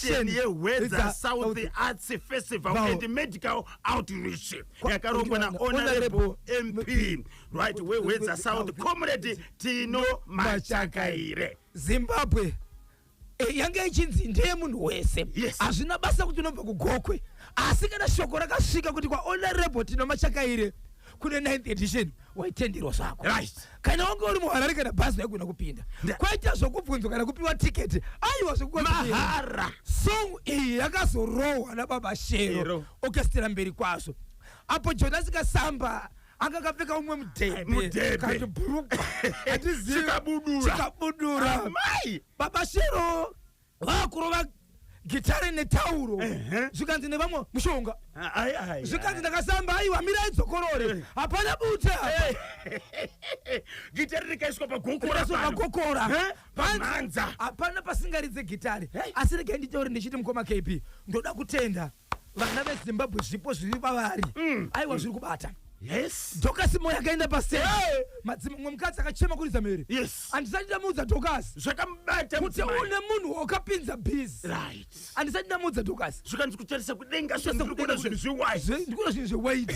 Weather South Arts Festival and Medical Outreach. Yakarongwa na Honorable MP, right? Weather South Comrade Tino Machakaire. Zimbabwe. Yange ichinzi ndiye munhu wese. Azvina basa kuti unobva kugokwe. Asi kana shoko rakasvika kuti kwa Honorable Tino Machakaire kune 9th edition waitenderwa zvako. Right. Kana wange uri muHarare kana bhazi yakuna kupinda. Kwaita zvokubvunzwa kana kupiwa ticket. Aiwa zvokubvunzwa mahara. Song iyi yakazorohwa naBaba Shero. Orchestra mberi kwazvo. Apo Jonas Kasamba akakapfeka umwe mudhebhe kandi bhurukwa atiziva chikabudura mai Baba Shero vakurova gitare netauro zvikanzi nevamwe mushonga zvikanzi ndakasamba aiwa mirai dzokorore hapana buta gitare rikaiswa pagokora pamanza hapana pasingaridze gitare asi regai nditaure ndichiti mukoma KP ndoda kutenda vana veZimbabwe zvipo zviri pavari aiwa zviri kubata. Yes. Dokasi moya kaenda pastage. Madzimwe mukadzi akachema kuridza mhere. Yes. Andisati ndamudza Dokasi. Zvakamubata kuti une munhu wakapinza busy. Right. Andisati ndamudza Dokasi. Zvikanzi kutarisa kudenga zvikuona zvinhu zviwise. Ndikuona zvinhu zvewaiti.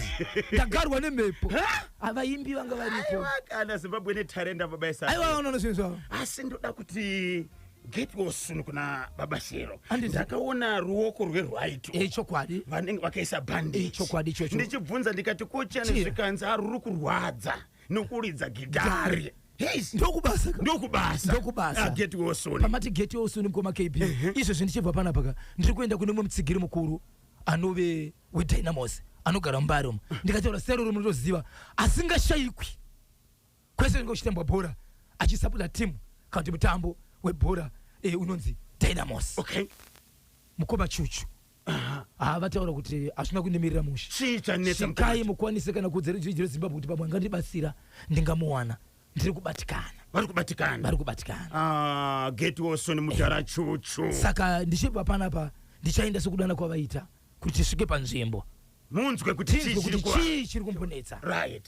Ndagarwa nemhepo. Avaimbi vanga varipo. Kana Zimbabwe netarenda baba isa. Aiwa unoona zvinhu zvavo. Asi ndoda kuti get wasunu kuna Baba Shero. Ndakaona ruoko rwe-right. Chokwadi. Vanenge vakaisa bandage. Chokwadi chocho. Ndichibvunza ndikati kocha nezvikanzi ruri kurwadza nokuridza gitari. Yes. Ndokubasa. Get wasunu. Pamati get wasunu mukoma KP. Izvo zvindichibva panapa ndiri kuenda kune mumwe mutsigiri mukuru anove weDynamos anogara muMbare. Ndikataura sero romunoziva asingashayikwi. Kwese ngochitembwa bhora achisapota team kuti mutambo webhora unonzi Dynamos. Okay. Mukoma chuchu. Vataura kuti asina kundimirira mushe. Chikai mukwanise kana kudzera Zimbabwe kuti pamwe ngandibatsira ndingamuwana. Ndiri kubatikana. Vari kubatikana. Get wasunu mutara chuchu. Saka ndichibva panapa ndichaenda sokudana kwavaita kuti tisvike panzvimbo. Munzwe kuti chii chiri kumbonetsa. Right.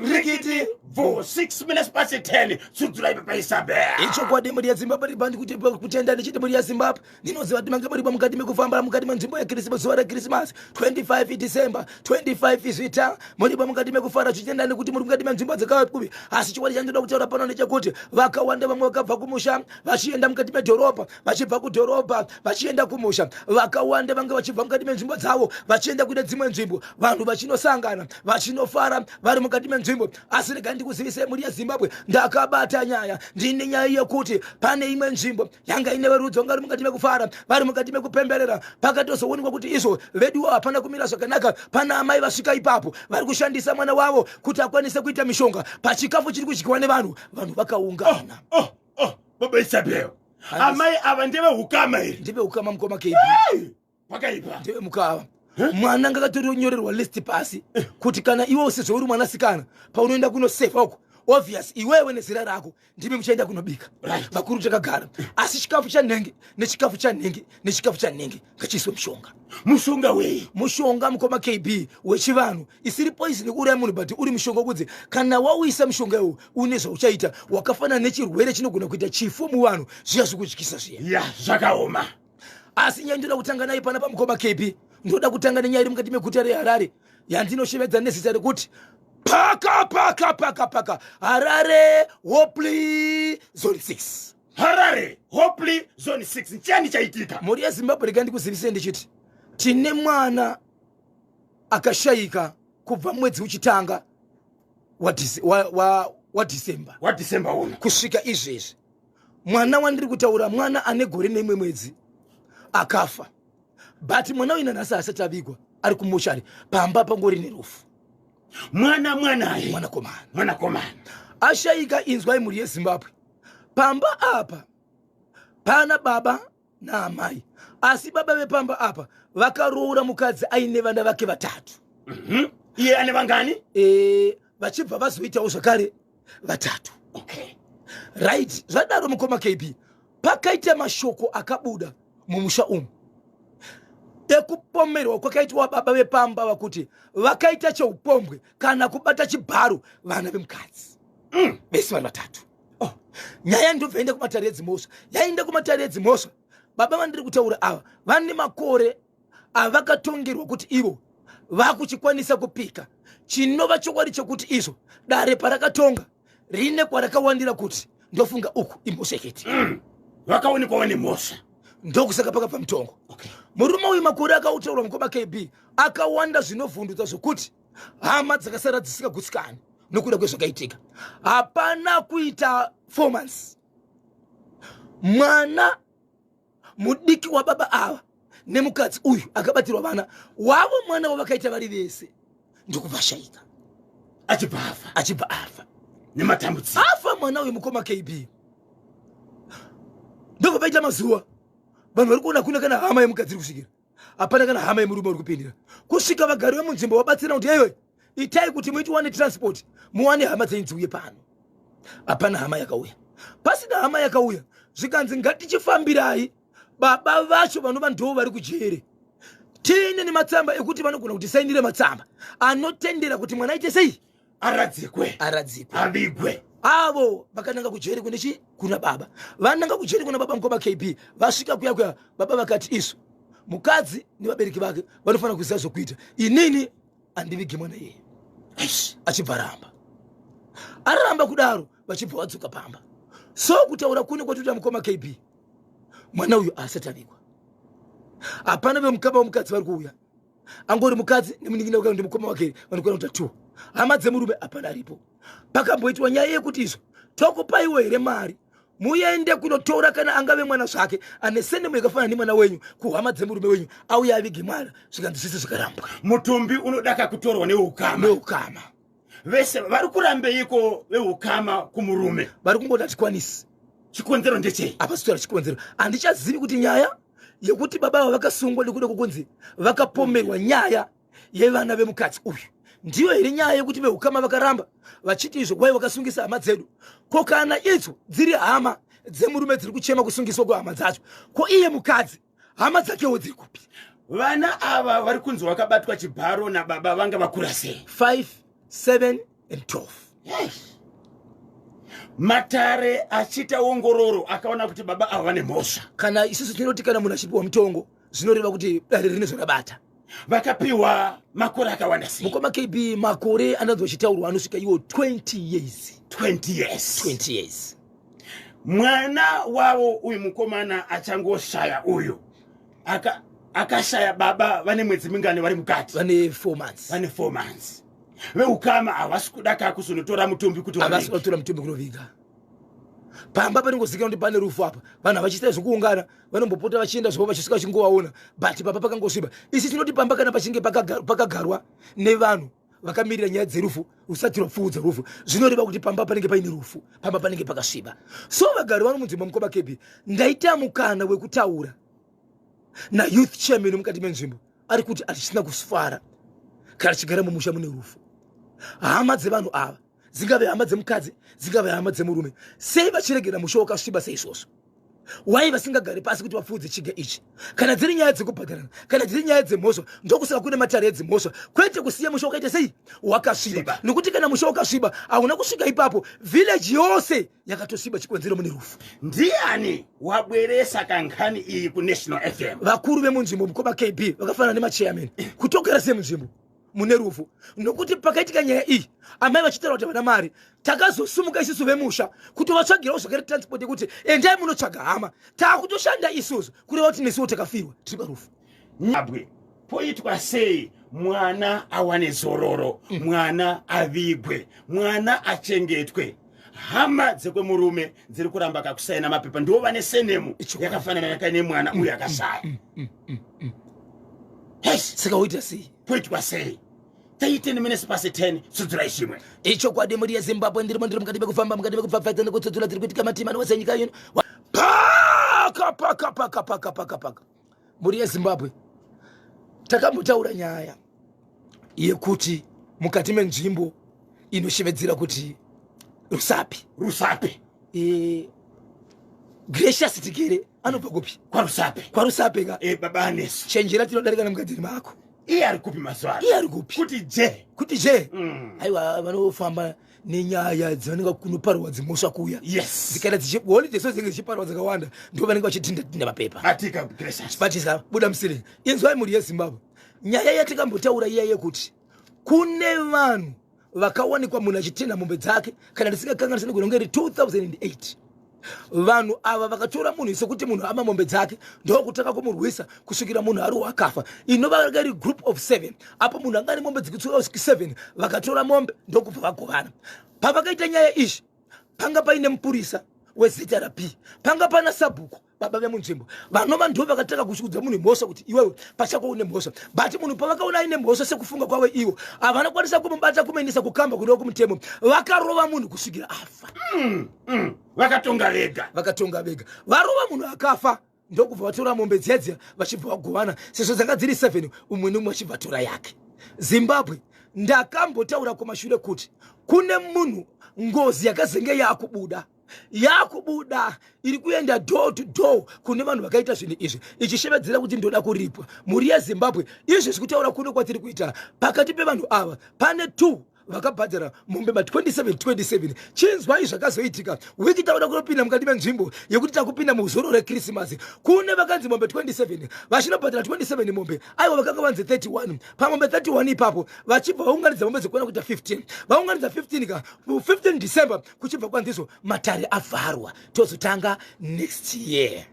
Rikiti vo 6 minutes past 10 tsudzula ipa isabe. Chokwadi muri ya Zimbabwe ribandi kuti kutenda ndichiti muri ya Zimbabwe ndinoziva kuti mange muri mukati mekufamba mukati menzvimbo ya Christmas zuva Christmas 25 December 25 izvita muri mukati mekufara chitenda nekuti muri mukati menzvimbo dzakakubi asi chikwadi chandoda kutaura pano ndechekuti vakawanda vamwe vakabva kumusha vachienda mukati medhorobha vachibva kudhorobha vachienda kumusha vakawanda vange vachibva mukati menzvimbo dzavo vachienda kune dzimwe nzvimbo vanhu vachinosangana vachinofara vari mukati menzvimbo asi regai ndikuzivise muri ya Zimbabwe ndakabata nyaya ndine nyaya yekuti pane imwe nzvimbo yanga ine verudzi vanga vari mukati mekufara vari mukati mekupemberera pakatozoonekwa kuti izvo veduwo hapana kumira zvakanaka pana amai vasvika ipapo vari kushandisa mwana wavo kuti akwanise kuita mishonga pachikafu chiri kudyiwa nevanhu vakaungana. Baba Isabel amai ava ndeve hukama here. Ndeve hukama mukoma KP. Wakaipa ndeve mukava mwana ngakatonyorerwa list pasi kuti kana iwe usizvouri mwanasikana paunoenda kunoseva uko obvious iwewe nezera rako ndimi muchaenda kunobika vakuru takagara asi chikafu chanhenge nechikafu chanhenge nechikafu chanhenge ngachiiswe mushonga wei mushonga mukoma KB wechivanhu isiri poison uri munhu but uri mushonga kudzi kana wauisa mushonga iwo une zvauchaita wakafanana nechirwere chinogona kuita chifu muvanhu zviya zvikutyisa zviya zvakaoma asi nyaya ndoda kutanga naye pana pamukoma KP ndoda kutanga nenyaya iri mukati meguta reHarare yandinoshemedza nezita rekuti paka Harare Hopley Zone 6. Harare Hopley Zone 6 nchani chaitika muri yeZimbabwe rega ndikuzivise ndichiti tine mwana akashayika kubva mwedzi uchitanga wa December uno kusvika izvezvi mwana wandiri kutaura mwana ane gore nemwe mwedzi akafa but mwana wina nhasi asati avigwa ari kumushari pamba pangori nerufu mwanakomana ashayika inzwai muri yeZimbabwe pamba apa pana baba naamai asi baba vepamba apa vakaroora mukadzi aine vana vake vatatu. Iye ane vangani? Vachibva vazoitawo zvakare vatatu. Okay. Right, zvadaro mukoma KP pakaita mashoko akabuda mumusha umu ekupomerwa kwakaitwa baba vepamba vakuti vakaita cheupombwe kana kubata chibharo vana vemukadzi. Besi vanhu vatatu. nyaya ndobva enda kumatare edzimhosva. Yaenda kumatare edzimhosva, baba vandiri kutaura ava vane makore avakatongerwa kuti ivo vakuchikwanisa kupika. Chinova chokwadi chokuti izvo dare parakatonga rine kwarakawandira kuti ndofunga uku imhosheketi. Vakaonekwa nemhosva ndokusaka pakabva mutongo. Murume uyu makore akautaura mukoma KB akawanda zvinovhundutsa zvokuti hama dzakasara dzisingagutsikani nokuda kwezvakaitika. Hapana kuita 4 months mwana mudiki wababa ava nemukadzi uyu akabatirwa vana wavo mwana wavakaita vari vese ndokuvashayika achibva afa nematambudziko. Afa mwana uyu mukoma KB. Ndobva paita mazuva vanhu vari kuona kuna kana hama yemukadzi iri kusvikira, hapana kana hama yemurume uri kupindira. Kusvika vagari vemunzvimbo vabatsira kuti yaiwe itai kuti muiti wane transport muwane hama dzenyu dziuye pano. Hapana hama yakauya. Pasina hama yakauya zvikanzi ngatichifambirai baba vacho vanova ndo vari kujere. Tiine nematsamba ekuti vanogona kuti sainire matsamba anotendera kuti mwana aite sei aradzikwe avigwe. Avo vakananga kujeri kunechi kuna baba, vananga kujeri kuna baba mukoma KB. Vasvika kuya baba vakati isu mukadzi nevabereki vake vanofanira kuziva zvokuita, inini andivigi mwana iye. Achibva aramba kudaro vachibva vadzoka pamba. So kutaura kune kwatota mukoma KB mwana uyu asati avigwa. Hapana vemukaba womukadzi vari kuuya, angori mukadzi nemuningina wake ndi mukoma wake vanokwana kuti 2 hama dzemurume hapana aripo. Pakamboitwa nyaya yekuti izvo tokupaiwo here mari muende kunotora kana angave mwana zvake ane senemo yakafanana nemwana wenyu kuhama dzemurume wenyu auya avige mwana zvikanzi zvese zvikarambwa. Mutumbi unodaka kutorwa neukama. Vese vari kurambeiko veukama kumurume? Vari kungoda tikwanisi. Chikonzero ndechei? Apasitora chikonzero. Handichazivi kuti nyaya yekuti baba ava vakasungwa nekuda kwokunzi vakapomerwa nyaya yevana vemukadzi uyu ndiyo here nyaya yekuti veukama vakaramba vachiti izvo wai vakasungisa hama dzedu. Ko kana idzo dziri hama dzemurume dziri kuchema kusungiswa kwehama dzacho, ko iye mukadzi hama dzakewo dziri kupi? Vana ava vari kunzi vakabatwa chibharo nababa vanga vakura sei? 5, 7 and 12. Matare achita ongororo akaona kuti baba ava vane mhosva. Kana isusu tinoti kana munhu achipiwa mutongo zvinoreva kuti dare rine zvakabata. Vakapiwa makore akawanda sei? Mukoma KB makore anonzi vachitaurwa anosvika iwo 20 years. 20 years. Mwana wavo uyu mukomana achangoshaya uyu akashaya baba vane mwedzi mingani vari mukati? Vane 4 months. Vane 4 months. Veukama havasi kudaka kuzonotora mutumbi kuti havasi kutora mutumbi kunoviga. Pamba panongozikanwa kuti pane rufu apa vanhu havachita zvokuungana vanombopota vachienda zvovo vachisvika vachingovaona but pamba pakangosviba. Isi tinoti pamba kana pachinge pakagarwa nevanhu vakamirira nyaya dzerufu usati rwapfuudza rufu zvinoreva kuti pamba panenge paine rufu, pamba panenge pakasviba. So vagari vano munzvimbo mukoma KB ndaita mukana wekutaura nayouth chairman mukati menzvimbo ari kuti hatichisina kufara kana chigara mumusha mune rufu. Hama dzevanhu ava dzingave hama dzemukadzi dzingave hama dzemurume sei vachiregera musha wakasviba seizvozvo? Wai vasingagari pasi kuti vapfuudze chiga ichi? Kana dziri nyaya dzekubhadharana, kana dziri nyaya dzemhosva ndokusaka kune matare edzemhosva, kwete kusiya musha wakaita sei wakasviba. Nokuti kana musha wakasviba hauna kusvika ipapo village yose yakatosviba chikonzero mune rufu. Ndiani wabweresa kankhani iyi ku National FM? Vakuru vemunzvimbo mukoma KB vakafanana nemachairman kutogara semunzvimbo mune rufu. Nokuti pakaitika nyaya iyi amai vachitaura kuti vana mari takazosumuka isusu vemusha kuti vatsvagirawo zvakare transport yekuti endai munotsvaga hama taakutoshanda isusu kureva kuti nesiwo takafirwa tiri parufu. Abwe poitwa sei mwana awane zororo, mwana avigwe, mwana achengetwe? Hama dzekwemurume dziri kuramba kakusaina mapepa ndiwo vane senemu yakafanana yakaine mwana uyu akashaya. Saka woita sei? Poitwa sei? Taite minutes past 10 sudzura ishimwe. Icho kwadi muri yeZimbabwe ndiri mukati mekufamba mukati mekupfapfadza nekutsudzula tiri kuitika matima nowese nyika ino. Paka. Muri yeZimbabwe takambotaura nyaya yekuti mukati menzvimbo inoshevedzera kuti Rusape. Gracious Tigere anobva kupi? Kwa Rusape. Kwa Rusape ka. Baba Anesu. Chenjera tinodarika namukadziri mako. iye ari kupi mazwano iye ari kupi kuti je aiwa vanofamba nenyaya dzavanenge kunoparwa dzimhosva kuuya dzikaita holiday so dzinenge dzichiparwa dzakawanda ndo vanenge vachitinda mapepa atika gracious batisa buda musiri inzwai muri yeZimbabwe nyaya yatikambotaura iya yekuti kune vanhu vakawanikwa munhu achitenda mombe dzake kana ndisingakanganisani kunongeri 2008 vanhu ava vakatora munhu sekuti munhu ama mombe dzake ndokutaka kumurwisa kusvikira munhu ari wakafa inova vari group of 7 apo munhu anga ane mombe dzikitsuka 7 vakatora mombe ndokubva vagovana pavakaita nyaya izvi panga paine mupurisa wezita raP panga pana sabhuku baba vemunzvimbo vanova ndo vakataka kushudza munhu mhosva kuti iwewe pachako une mhosva bati munhu pavakaona aine mhosva sekufunga kwavo ivo havana kwanisa kumubata kumuendesa kukamba kuno kumutemo vakarova munhu kusvikira afa vakatonga vega varova munhu akafa ndokubva vatora mombe dzedze vachibva vagovana sezvo dzanga dziri 7 umwe nomwe achibva tora yake Zimbabwe ndakambotaura kumashure kuti kune munhu ngozi yakazenge yakubuda iri kuenda door to door kune vanhu vakaita zvinhu izvi ichishevedzera kuti ndoda kuripwa muri yeZimbabwe izvi zvikutaura kuno kwatiri kuita pakati pevanhu ava pane 2 vakabhadhara mombe ma27 chinzwai zvakazoitika wiki taura kunopinda mukati menzvimbo yekuti takupinda muzoro rekrisimasi kune vakanzi mombe 27 vachinobhadhara 27 mombe aiwa vakanga vanzi 31 pamombe 31 ipapo vachibva vaunganidza mombe dzekuona kuita 15 vaunganidza 15 ka 15 December kuchibva kwanziso matare avharwa tozotanga next year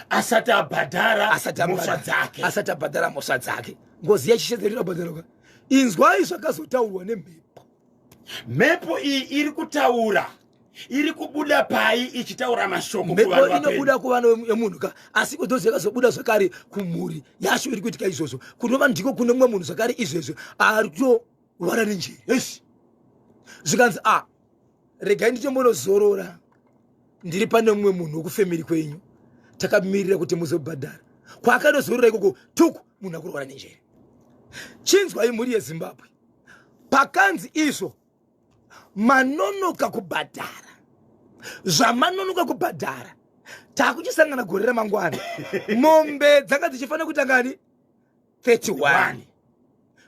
asati abhadhara mhosva dzake ngozi yachishedzerera bhadharoka inzwai zvakazotaurwa mhepo iyi iri kutaura iri kubuda pai ichitaura mashoko mhepo inobuda kuvanhu vemunhu ka asi kudozi yakazobuda zvakare kumhuri yacho iri kuitika izvozvo kunova ndiko kune mumwe munhu zvakare izvezvo ari kutovara nenjere zvikanzi regai ndichombonozorora ndiri pane mumwe munhu wokufemiri kwenyu takamirira kuti muzobhadhara kwaakandozorora ikoko tuku munhu akurwara nenjere chinzwai mhuri yeZimbabwe pakanzi izvo manonoka kubhadhara zvamanonoka kubhadhara takuchisangana gore ramangwana mombe dzanga dzichifanira kuita ngani 31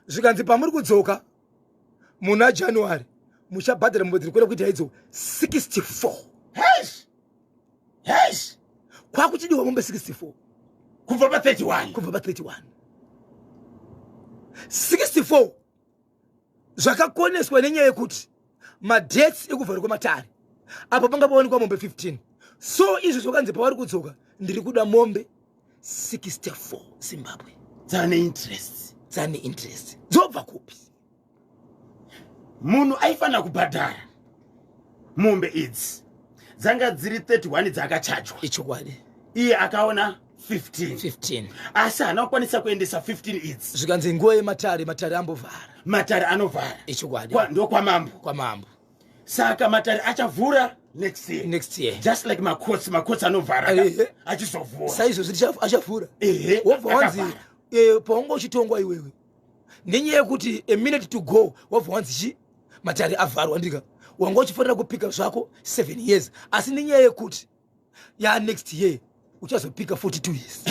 zvikanzi pamuri kudzoka muna January muchabhadhara mombe dziri kuenda kuita idzo 64 kwakuchidiwa mombe 64 kubva pa 31 64 zvakakoneswa nenyaya yekuti madebts ekuvhara kwematare apo panga paonekwa mombe 15 so izvi zvakanzi pavari kudzoka ndiri kuda mombe 64 Zimbabwe dzane interest dzobva kupi munhu aifanira kubhadhara mombe idzi dzanga dziri 31 dzakachajwa ichokwadi iye akaona 15 asi hana kukwanisa kuendesa 15 idzi zvikanzi nguva yematare ambovhara matare anovhara ichokwadi ndo kwamambo saka matare achavhura next year just like makotsi anovhara achizovhura saizvozvi achavhura wobva wanzi paunga uchitongwa iwewe nenyaya yekuti a minute to go wabva wanzi matare avharwa ndika wanga uchifanira kupika zvako 7 years asi nenyaya yekuti next year uchazopika 42 years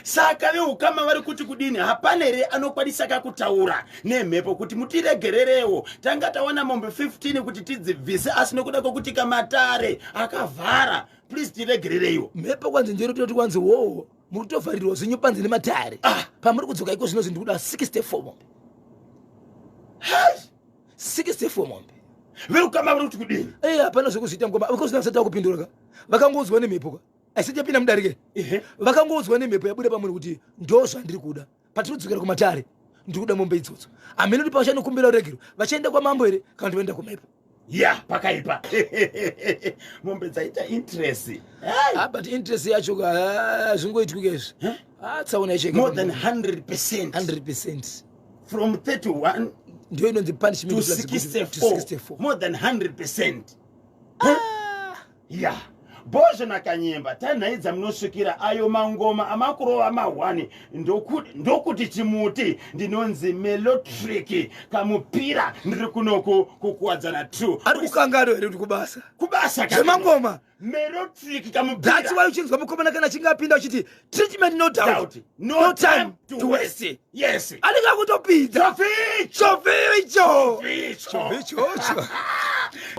saka veukama vari kuti kudini hapana here anokwanisa kakutaura nemhepo kuti mutiregererewo tanga tawana mombe 15 kuti tidzibvise asi nekuda kwokuti kamatare akavhara please tiregerereiwo mhepo kwanzi njeri toti kwanzi wowo muri kutovharirwa zvinyu panze nematare pamuri kudzoka iko zvino ndikuda 64 mombe 64 mombe veukama vari kuti kudini hapana zvekuzviita mukoma ukozvina visati vakupindura vakangouzwa nemhepo ka aisati yapinda mudarike vakangouzwa nemhepo yabuda pamuri kuti ndo zvandiri kuda patinodzokera kumatare ndiri kuda mombe idzodzo hamene kuti pavachanokumbira uregero vachaenda kwamambo here kana kuti vaenda kumhepo pakaipa mombe dzaita interest but interest yacho zvingoitwika izvi tsaona icheka more than 100% from 31 ndio inonzi punishment to 64 more than 100% Bozho nakanyemba tanhaidza munosvikira ayo mangoma amakurova mahwani ndokuti chimuti ndinonzi Melotrick kamupira ndiri kunoku kukuwadzana 2 ari kukangaro here kuti kubasa zvemangoma Melotrick kamupira. That's why uchinzwa mukomana kana chingapinda uchiti treatment no doubt no time to waste. Yes, alinga kutopinda choficho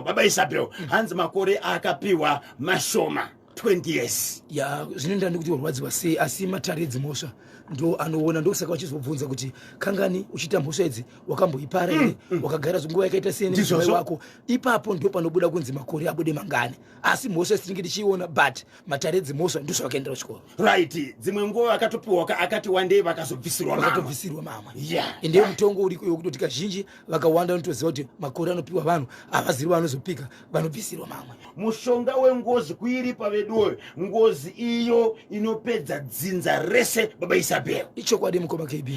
Baba Isabel hanzi makore akapiwa mashoma 20 years ya zvinoenda ndikuti warwadziwa sei asi mataredzi mhosva ndo anoona ndosaka vachizobvunza kuti kangani uchiita mhosva idzi wakamboipara here wakagara nguva yakaita sei nemuzvai wako ipapo ndo panobuda kunzi makore abude mangani asi mhosva sitingi tichiona but mataredzi mhosva ndizvo vakaendera kuchikoro right dzimwe nguva akatopiwa akati wandei vakazobvisirwa mamwe yeah ende mutongo uriko yokutoti kazhinji vakawanda unotoziva kuti makore anopiwa vanhu havazivi vanozopika vanobvisirwa mamwe mushonga wengozi kuiripa veduwe ngozi iyo inopedza dzinza rese Baba Isabel ichokwadi mukoma KB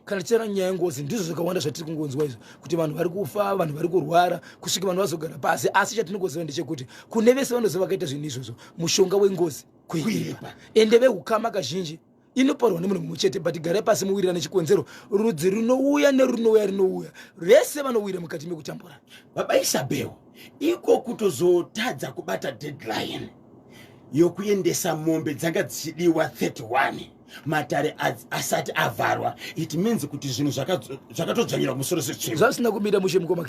kana tichera nyaya yengozi ndizvo zvakawanda zvatiri kungonzwa izvo kuti vanhu vari kufa vanhu vari kurwara kusvika vanhu vazogara pasi asi chatinogoziva ndechekuti kune vese vanoziva vakaita zvinhu izvozvo mushonga wengozi kuiripa ende vehukama kazhinji inoparwa nemunhu mumwe chete but garai pasi muwirirane chikonzero rudzi runouya rinouya vese vanowira mukati mekutambura Baba Isabel iko kutozotadza kubata deadline yokuendesa mombe dzanga dzichidiwa 31 matare asati avharwa it means kuti zvinhu zvakatodzvanyira kumusoro sechimo zvasina kumira mushe mukoma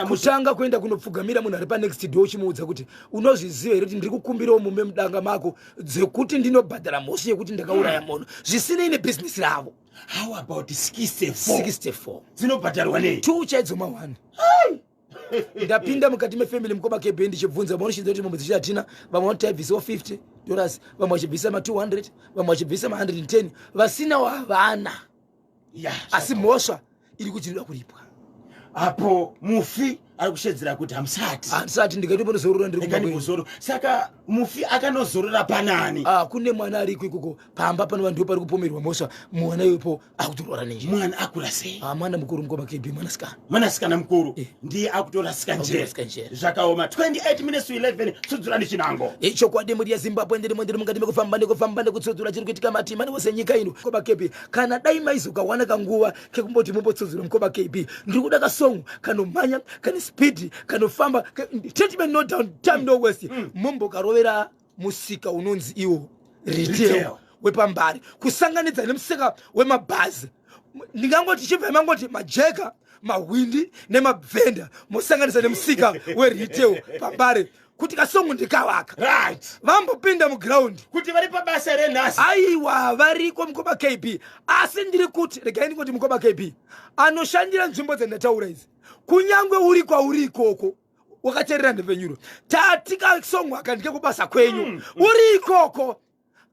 kutanga kuenda kunopfugamira munhu ari panext door chimuudza kuti unozviziva here kuti ndiri kukumbirawo mume mudanga mako dzekuti ndinobhadhara mhosva yekuti ndakauraya munhu zvisinei nebhizinesi ravo. How about 64 dzinobhadharwa nei 2 chaidzoma 1 ndapinda mukati mefamily mukoma KB ndichibvunza vanoshinza kuti mombe dzichatina vamwe vanotaibvisawo $50 vamwe vachibvisa ma200 vamwe vachibvisa ma110 vasina wavana asi mhosva iri kuchirida kuripwa apo mufi ari kushedzera kuti hamsati ndikatopondozorora ndiri saka mufi akanozorora panani kune mwana ariko ikoko pamba pano vanhu pari kupomerwa mhosva mwana iwepo akutorora nenjira mwana akura sei mwana mukuru mukoma KB mwanasikana mukuru ndiye akutorasika njere zvakaoma 28 minutes to 11 tsudzurani chinango ichokwadi muri yaZimbabwe ndiri mukati mekufamba nekutsudzura chiri kuitika matima nevose nyika ino mukoma KB kana dai maizokawana kanguva kekumboti mumbotsudzura mukoma KB ndiri kuda kasongo kanomhanya kane speed kanofamba treatment no down time no waste mumbokarovera musika unonzi iwo retail wepambari kusanganidza nemusika wemabhazi ndingangoti chibva mangoti majeka mahwindi nemabvenda musanganidza nemusika weretail pambari kuti kasongo ndikavaka right vambopinda muground kuti vari pabasa renhasi aiwa variko mukoma KB asi ndiri kuti regai ndingoti mukoma KB anoshandira nzvimbo dzandataura idzi kunyangwe uri kwauri ikoko wakateerera ndepfenyuro tatika songo akandike kubasa kwenyu uri ikoko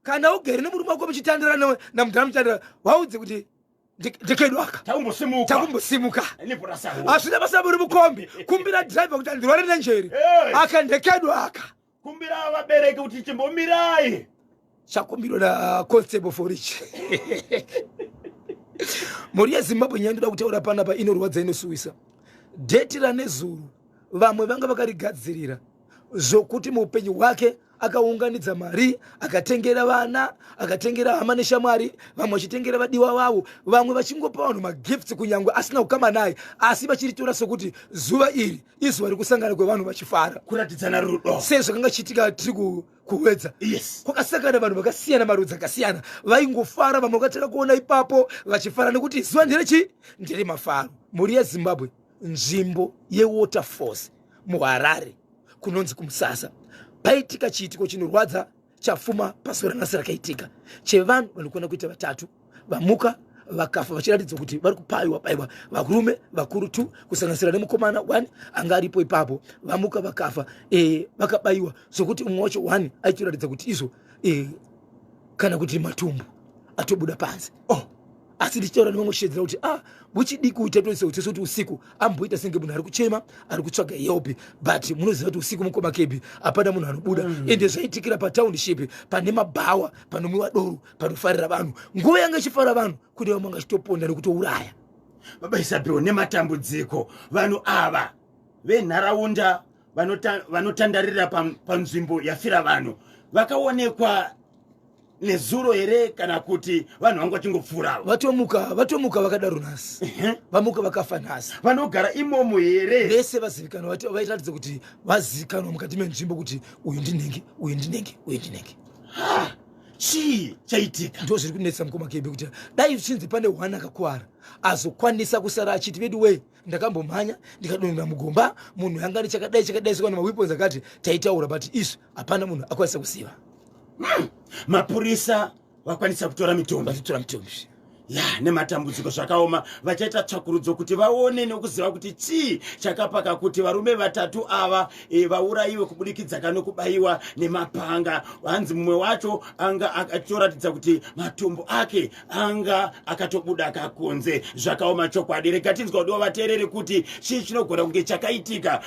kana ugere nemurume wako muchitandirana namudhara muchitandira waudze kuti ndikedwaka takumbosimuka hazvina basa muri mukombi kumbira dhiraivha kuti andirware nenjeri akandekedwaka kumbira vabereki kuti chimbomirai chakumbirwa naconstable forich mhuri yeZimbabwe nyaya ndoda kutaura panapa inorwadza inosuwisa dheti ranezuru vamwe vanga vakarigadzirira zvokuti muupenyu hwake akaunganidza mari akatengera vana akatengera hama neshamwari vamwe vachitengera vadiwa vavo vamwe vachingopa vanhu magifts kunyangwe asina kukama naye asi vachiritora sokuti zuva iri izuva rekusangana kwevanhu vachifara kuratidzana rudo sezvo kanga chiitika tiri kuwedza kwakasangana vanhu vakasiyana marudzi akasiyana vaingofara vamwe vakataka kuona ipapo vachifara nekuti zuva ndere mafaro mhuri yeZimbabwe nzvimbo yewaterforce muHarare kunonzi kumusasa paitika chiitiko chinorwadza chafuma pazuva ranhasi rakaitika chevanhu vanokona kuita 3 vamuka vakafa vachiratidza kuti vari kupaiwa varume vakuru 2 kusanganisira nemukomana 1 anga aripo ipapo vamuka vakafa vakabaiwa zvokuti umwe wacho 1 aitoratidza kuti izvo kana kuti matumbu atobuda panze asi ndichitaura nevamwe kushedzera kuti muchidi kuita toise kuti usiku amboita senge munhu ari kuchema ari kutsvaga help but munoziva kuti usiku mukoma KB apana munhu anobuda ende zvaitikira patownship pane mabhawa panomwiwa doro panofarira vanhu nguva yanga ichifara vanhu kuti vamwe vanga chitoponda nekutouraya Baba Isabel nematambudziko vanhu ava venharaunda vanotandarira panzvimbo yafira vanhu vakaonekwa nezuro here kana kuti vanhu vanga vachingopfuura vatomuka vakadaro nhasi vamuka vakafa nhasi vanogara imomo here vese vazivikanwa vairatidza kuti vazivikanwa mukati menzvimbo kuti uyu ndinenge uyu ndinenge uyu ndinenge chii chaitika ndo zviri kunetsa mukoma kebe kuti dai zvichinzi pane hwana akakuwara azokwanisa kusara achiti vedu we ndakambomhanya ndikadonera mugomba munhu yanga nechakadai chakadai maweapons akati taitaura but isu hapana munhu akwanisa kuziva. Mapurisa vakwanisa kutora mitombo ya nematambudziko zvakaoma vachaita tsvakurudzo kuti vaone nekuziva kuti chii chakapaka kuti varume vatatu ava vaurayiwe kubudikidza kanokubayiwa nemapanga. Hanzi mumwe wacho anga akatoratidza kuti matombo ake anga akatobuda kakunze. Zvakaoma chokwadi. Rega tinzwa kuti vateerere kuti chii chinogona kunge chakaitika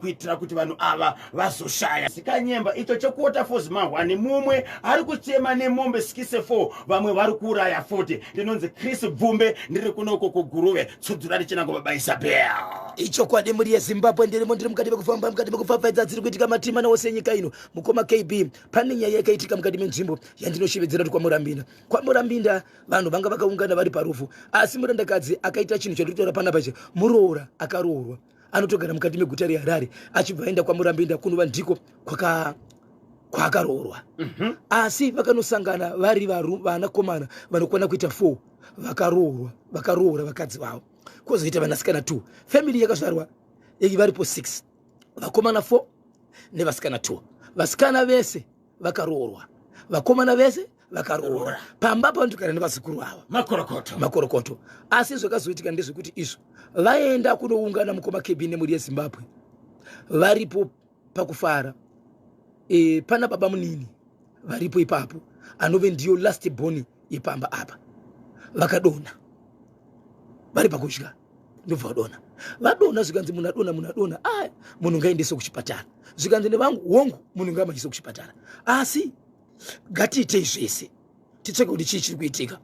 kuitira kuti vanhu ava vazoshaya. Sikanyemba icho chokuota Force Mahwane mumwe ari kuchema nemombe 64 vamwe vari kuuraya 40. Ndinonzi Chris Bvumbe ndiri kunoko kuguruve tsudzura richinango babaisa bea. Icho kwadi muri yeZimbabwe ndiri mukati mekufamba mukati mekufafaidza dziri kuitika matima nawo senyika ino mukoma KB pane nyaya yakaitika mukati menzvimbo yandinoshevedzera kuti kwaMurambinda vanhu vanga vakaungana vari parufu asi murandakadzi akaita chinhu chandikutora panapa che muroora akaroorwa anotogara mukati meguta reHarare achibva aenda kwaMurambinda kunova ndiko kwakaroorwa. Asi vakanosangana vari vanakomana vanokwana kuita 4 vakaroora vakadzi vavo kwozoita vanasikana 2. Family yakazvarwa varipo 6 vakomana 4 nevasikana 2. Vasikana vese vakaroorwa vakomana vese vakaroora pamba panotogara nevazukuru ava makorokoto. Asi zvakazoitika ndezvekuti izvo vaenda kunoungana mukoma KB nemhuri yeZimbabwe varipo pakufara. Pana baba munini varipo ipapo anove ndiyo last born yepamba apa vakadona vari pakudya ndobva vadona zvikanzi munadona munhu ngaendese kuchipatara zvikanzi nevangu hongu munhu ngaamachise kuchipatara. Asi ngatiitei zvese titsveke kuti chii chiri kuitika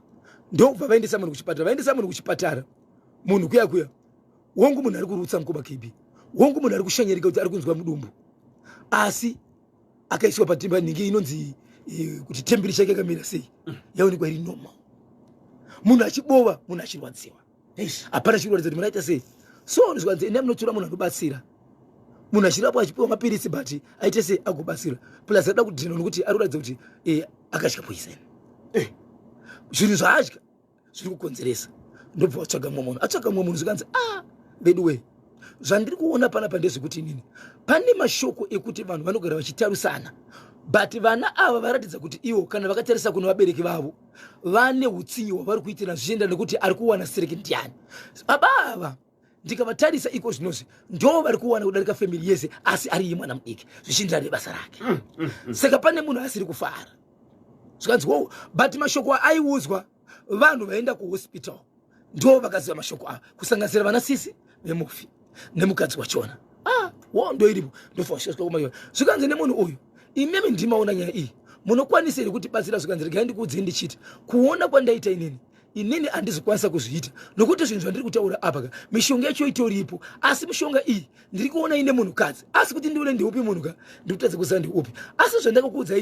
ndobva vaendesa munhu kuchipatara munhu kuya hongu munhu ari kurutsa mukoma KB hongu munhu ari kushanyarika kuti ari kunzwa mudumbu. Asi akaiswa patimba ningi inonzi kuti temberi chake yakamira sei yaonekwa iri normal. Munhu achibova munhu achirwadziwa hapana chirwadziwa kuti munaita sei so zvikanzi enda munotora munhu anobatsira munhu achirapwa achipiwa mapirisi but aite sei agobatsira plus ada kudhina nokuti aroratidza kuti akadya poison. Zvinhu zvaadya zviri kukonzeresa ndobva watsvaga mumwe munhu zvikanzi vedu we zvandiri kuona panapa ndezvekuti inini pane mashoko ekuti vanhu vanogara vachitarisana but vana ava varatidza kuti ivo kana vakatarisa kuno vabereki vavo vane utsinyi hwavari kuitira zvichienda nekuti ari kuwana sereki ndiani. Baba ava ndikavatarisa iko zvinozvi ndo vari kuwana kudarika family yese asi ari mwana mudiki zvichienderana nebasa rake. Saka pane munhu asiri kufara zvikanzi but mashoko aiudzwa vanhu vaenda kuhospital ndo vakaziva mashoko ava kusanganisira vana sisi vemufi nemukadzi wachona wondo iripo ndofashoswa zvikanzi nemunhu uyu imemi ndimaona nyaya iyi munokwanisa here kuti batsira zvikanzi regai ndikuudzei ndichiti kuona kwandaita inini handizokwanisa kuzviita nokuti zvinhu zvandiri kutaura apa mishonga yacho itoripo asi mishonga iyi ndiri kuona ine munhukadzi asi kuti ndione ndiupi munhuka ndikutadza kuziva ndiupi. Asi zvandakakuudza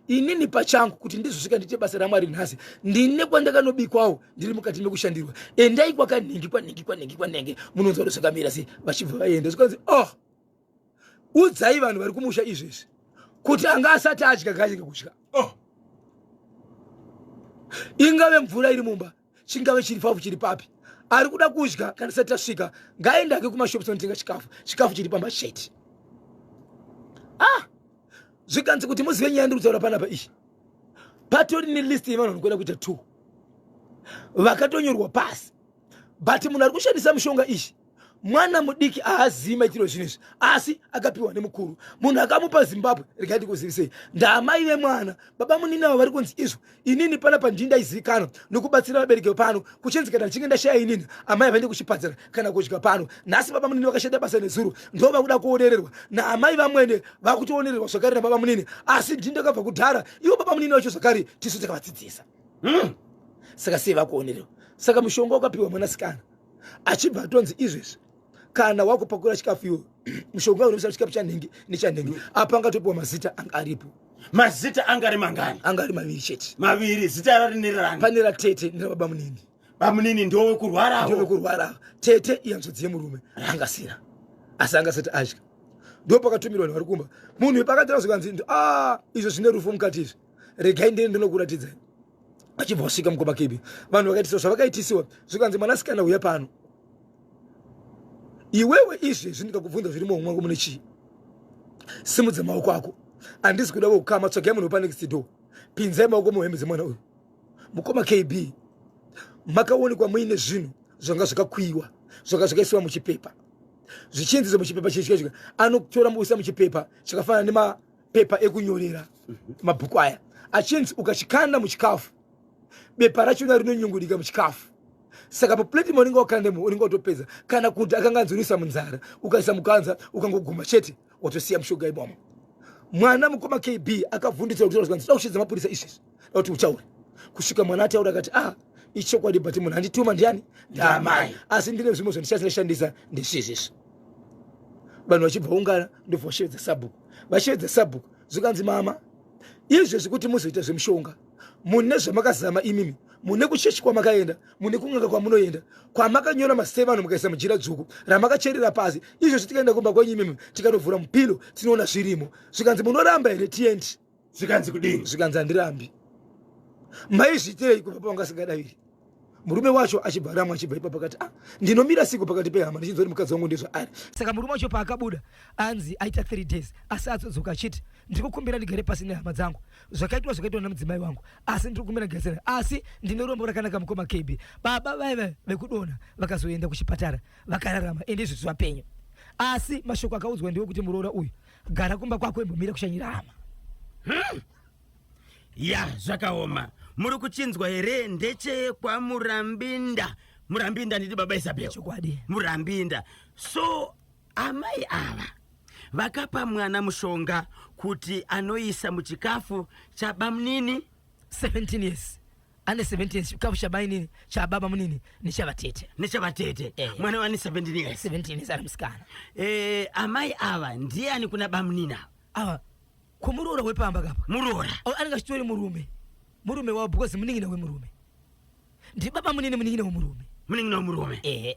inini pachangu kuti ndizosvika ndiite basa raMwari nhasi ndine kwandakanobikwawo ndiri mukati mekushandirwa endai kwakanhingi munonzwa kuti zvakamira sei vachibva vaenda zvikanzi udzai vanhu vari kumusha izvezvi kuti anga asati adya ngaanyenge kudya ingave mvura iri mumba chingave chiripapu chiri papi ari kuda kudya kana sati tasvika ngaendake kumashopu anotenga chikafu chiri pamba chete. Zvikanzi kuti muzive nyaya ndiri kutaura panapa iyi patori nelist yevanhu vanokwenda kuita 2 vakatonyorwa pasi but munhu ari kushandisa mishonga iyi mwana mudiki haazivi maitiro zvinezvi asi akapiwa nemukuru munhu akamupa Zimbabwe regai ndikuzivisei ndaamai vemwana baba munini avo vari kunzi izvo inini panapa ndindaizivikanwa nokubatsira vabereki pano kuchenzikana ndichinge ndashaya inini amai avaende kuchipatara kana kudya pano nhasi baba munini vakashanda basa nezuro ndo vakuda kuonererwa naamai vamwene vakutoonererwa zvakare nababa munini asi ndindakabva kudhara ivo baba munini vacho zvakare tisu takavadzidzisa. Saka sei vakuonererwa saka mushonga wakapiwa mwanasikana achibva atonzi izvezvi kana wakupakura chikafu iwo mushonga unomisa chikafu chanenge nechanenge apa angatopiwa mazita anga aripo. Mazita angari mangani? Angari maviri chete. Maviri. Zita rari nirani? Pane ratete nerababa munini. Baba munini ndowe kurwarawo. Ndowe kurwarawo. Tete iyanzodzi yemurume angasira. Asi angasati atya. Ndo pakatumirwa vari kumba. Munhu wepakati azvikanzi izvo zvine rufu mukati izvi. Regai ndini ndinokuratidzai. Achibva wasvika mukoma KB. Vanhu vakaitisa zvavakaitisiwa. Zvikanzi mwanasikana uya pano. Iwewe izvezvi ndikakubvunza zviri mumwoyo mwangu mune chii? Simudze maoko ako. Handisi kuda kukama tsvagai munhu wepanext door. Pinzai maoko muhembe dzemwana uyu. Mukoma KB. Makaonekwa muine zvinhu zvanga zvakakwiwa, zvanga zvakaisiwa muchipepa. Zvichinzizo muchipepa chizvika anotora muisa muchipepa chakafanana nemapepa ekunyorera mabhuku aya. Achinzi ukachikanda muchikafu, bepa rachona rinonyungudika muchikafu. Saka papleti unenge wakandemo unenge watopedza. Kana kuti akanganzurisa munzara ukaisa mukanza ukangoguma chete watosiya mushonga imomo. Mwana mukoma KB akavhunditsa kuti zvanzi kushidza mapurisa izvi kuti uchaura. Kusvika mwana ataura akati ichokwadi but munhu andituma ndiani? Ndamai. Asi ndine zvimwe zvandishandisa ndezvizvi. Vanhu vachibva ungana ndobva vashevedza sabhuku. Vashevedza sabhuku zvikanzi mama izvezvi kuti muzoita zvemushonga mune zvamakazama imimi, mune kuchechi kwamakaenda, mune kung'anga kwamunoenda, kwamakanyora mazita evanhu mukaisa mujira dzvuku ramakacherera pasi. Izvezvi tikaenda kumba kwenyu imimi tikatovhura mupilo tinoona zvirimo. Zvikanzi munoramba here tiendi? Zvikanzi kudini? Zvikanzi handirambi. Maizviitirei kubva pavangasingadaviri? Murume wacho achibva ramwe achibva ipapo akati ndinomira siku pakati pehama ndichinzwa kuti mukadzi wangu ndizvo ari. Saka murume wacho paakabuda anzi aita 3 days asi atodzoka achiti ndiri kukumbira ndigare pasi nehama dzangu. Zvakaitwa namudzimai wangu asi ndiri kukumbira ndigare asi ndine rombo rakanaka mukoma KB. Baba vaiva vekudona vakazoenda kuchipatara vakararama ende izvi zvapenyu. Asi mashoko akaudzwa ndiwo kuti muroora uyu gara kumba kwako imbomira kushanyira hama. Ya zvakaoma. Muri kuchinzwa here ndeche kwa Murambinda. Murambinda ndidi baba Isabel. Chokwadi. Murambinda. So amai ava vakapa mwana mushonga kuti anoisa muchikafu cha bamunini 17 years. Ane 17 years chikafu cha bainini cha baba munini ni cha vatete. Mwana wani 17 years. 17 years ari musikana. Amai ava ndiani kuna bamunina? Kumuroora wepamba kapa. Muroora. Anenge chitori murume wa because muningina wemurume. Ndi baba munini muningina wemurume. Muningina wemurume.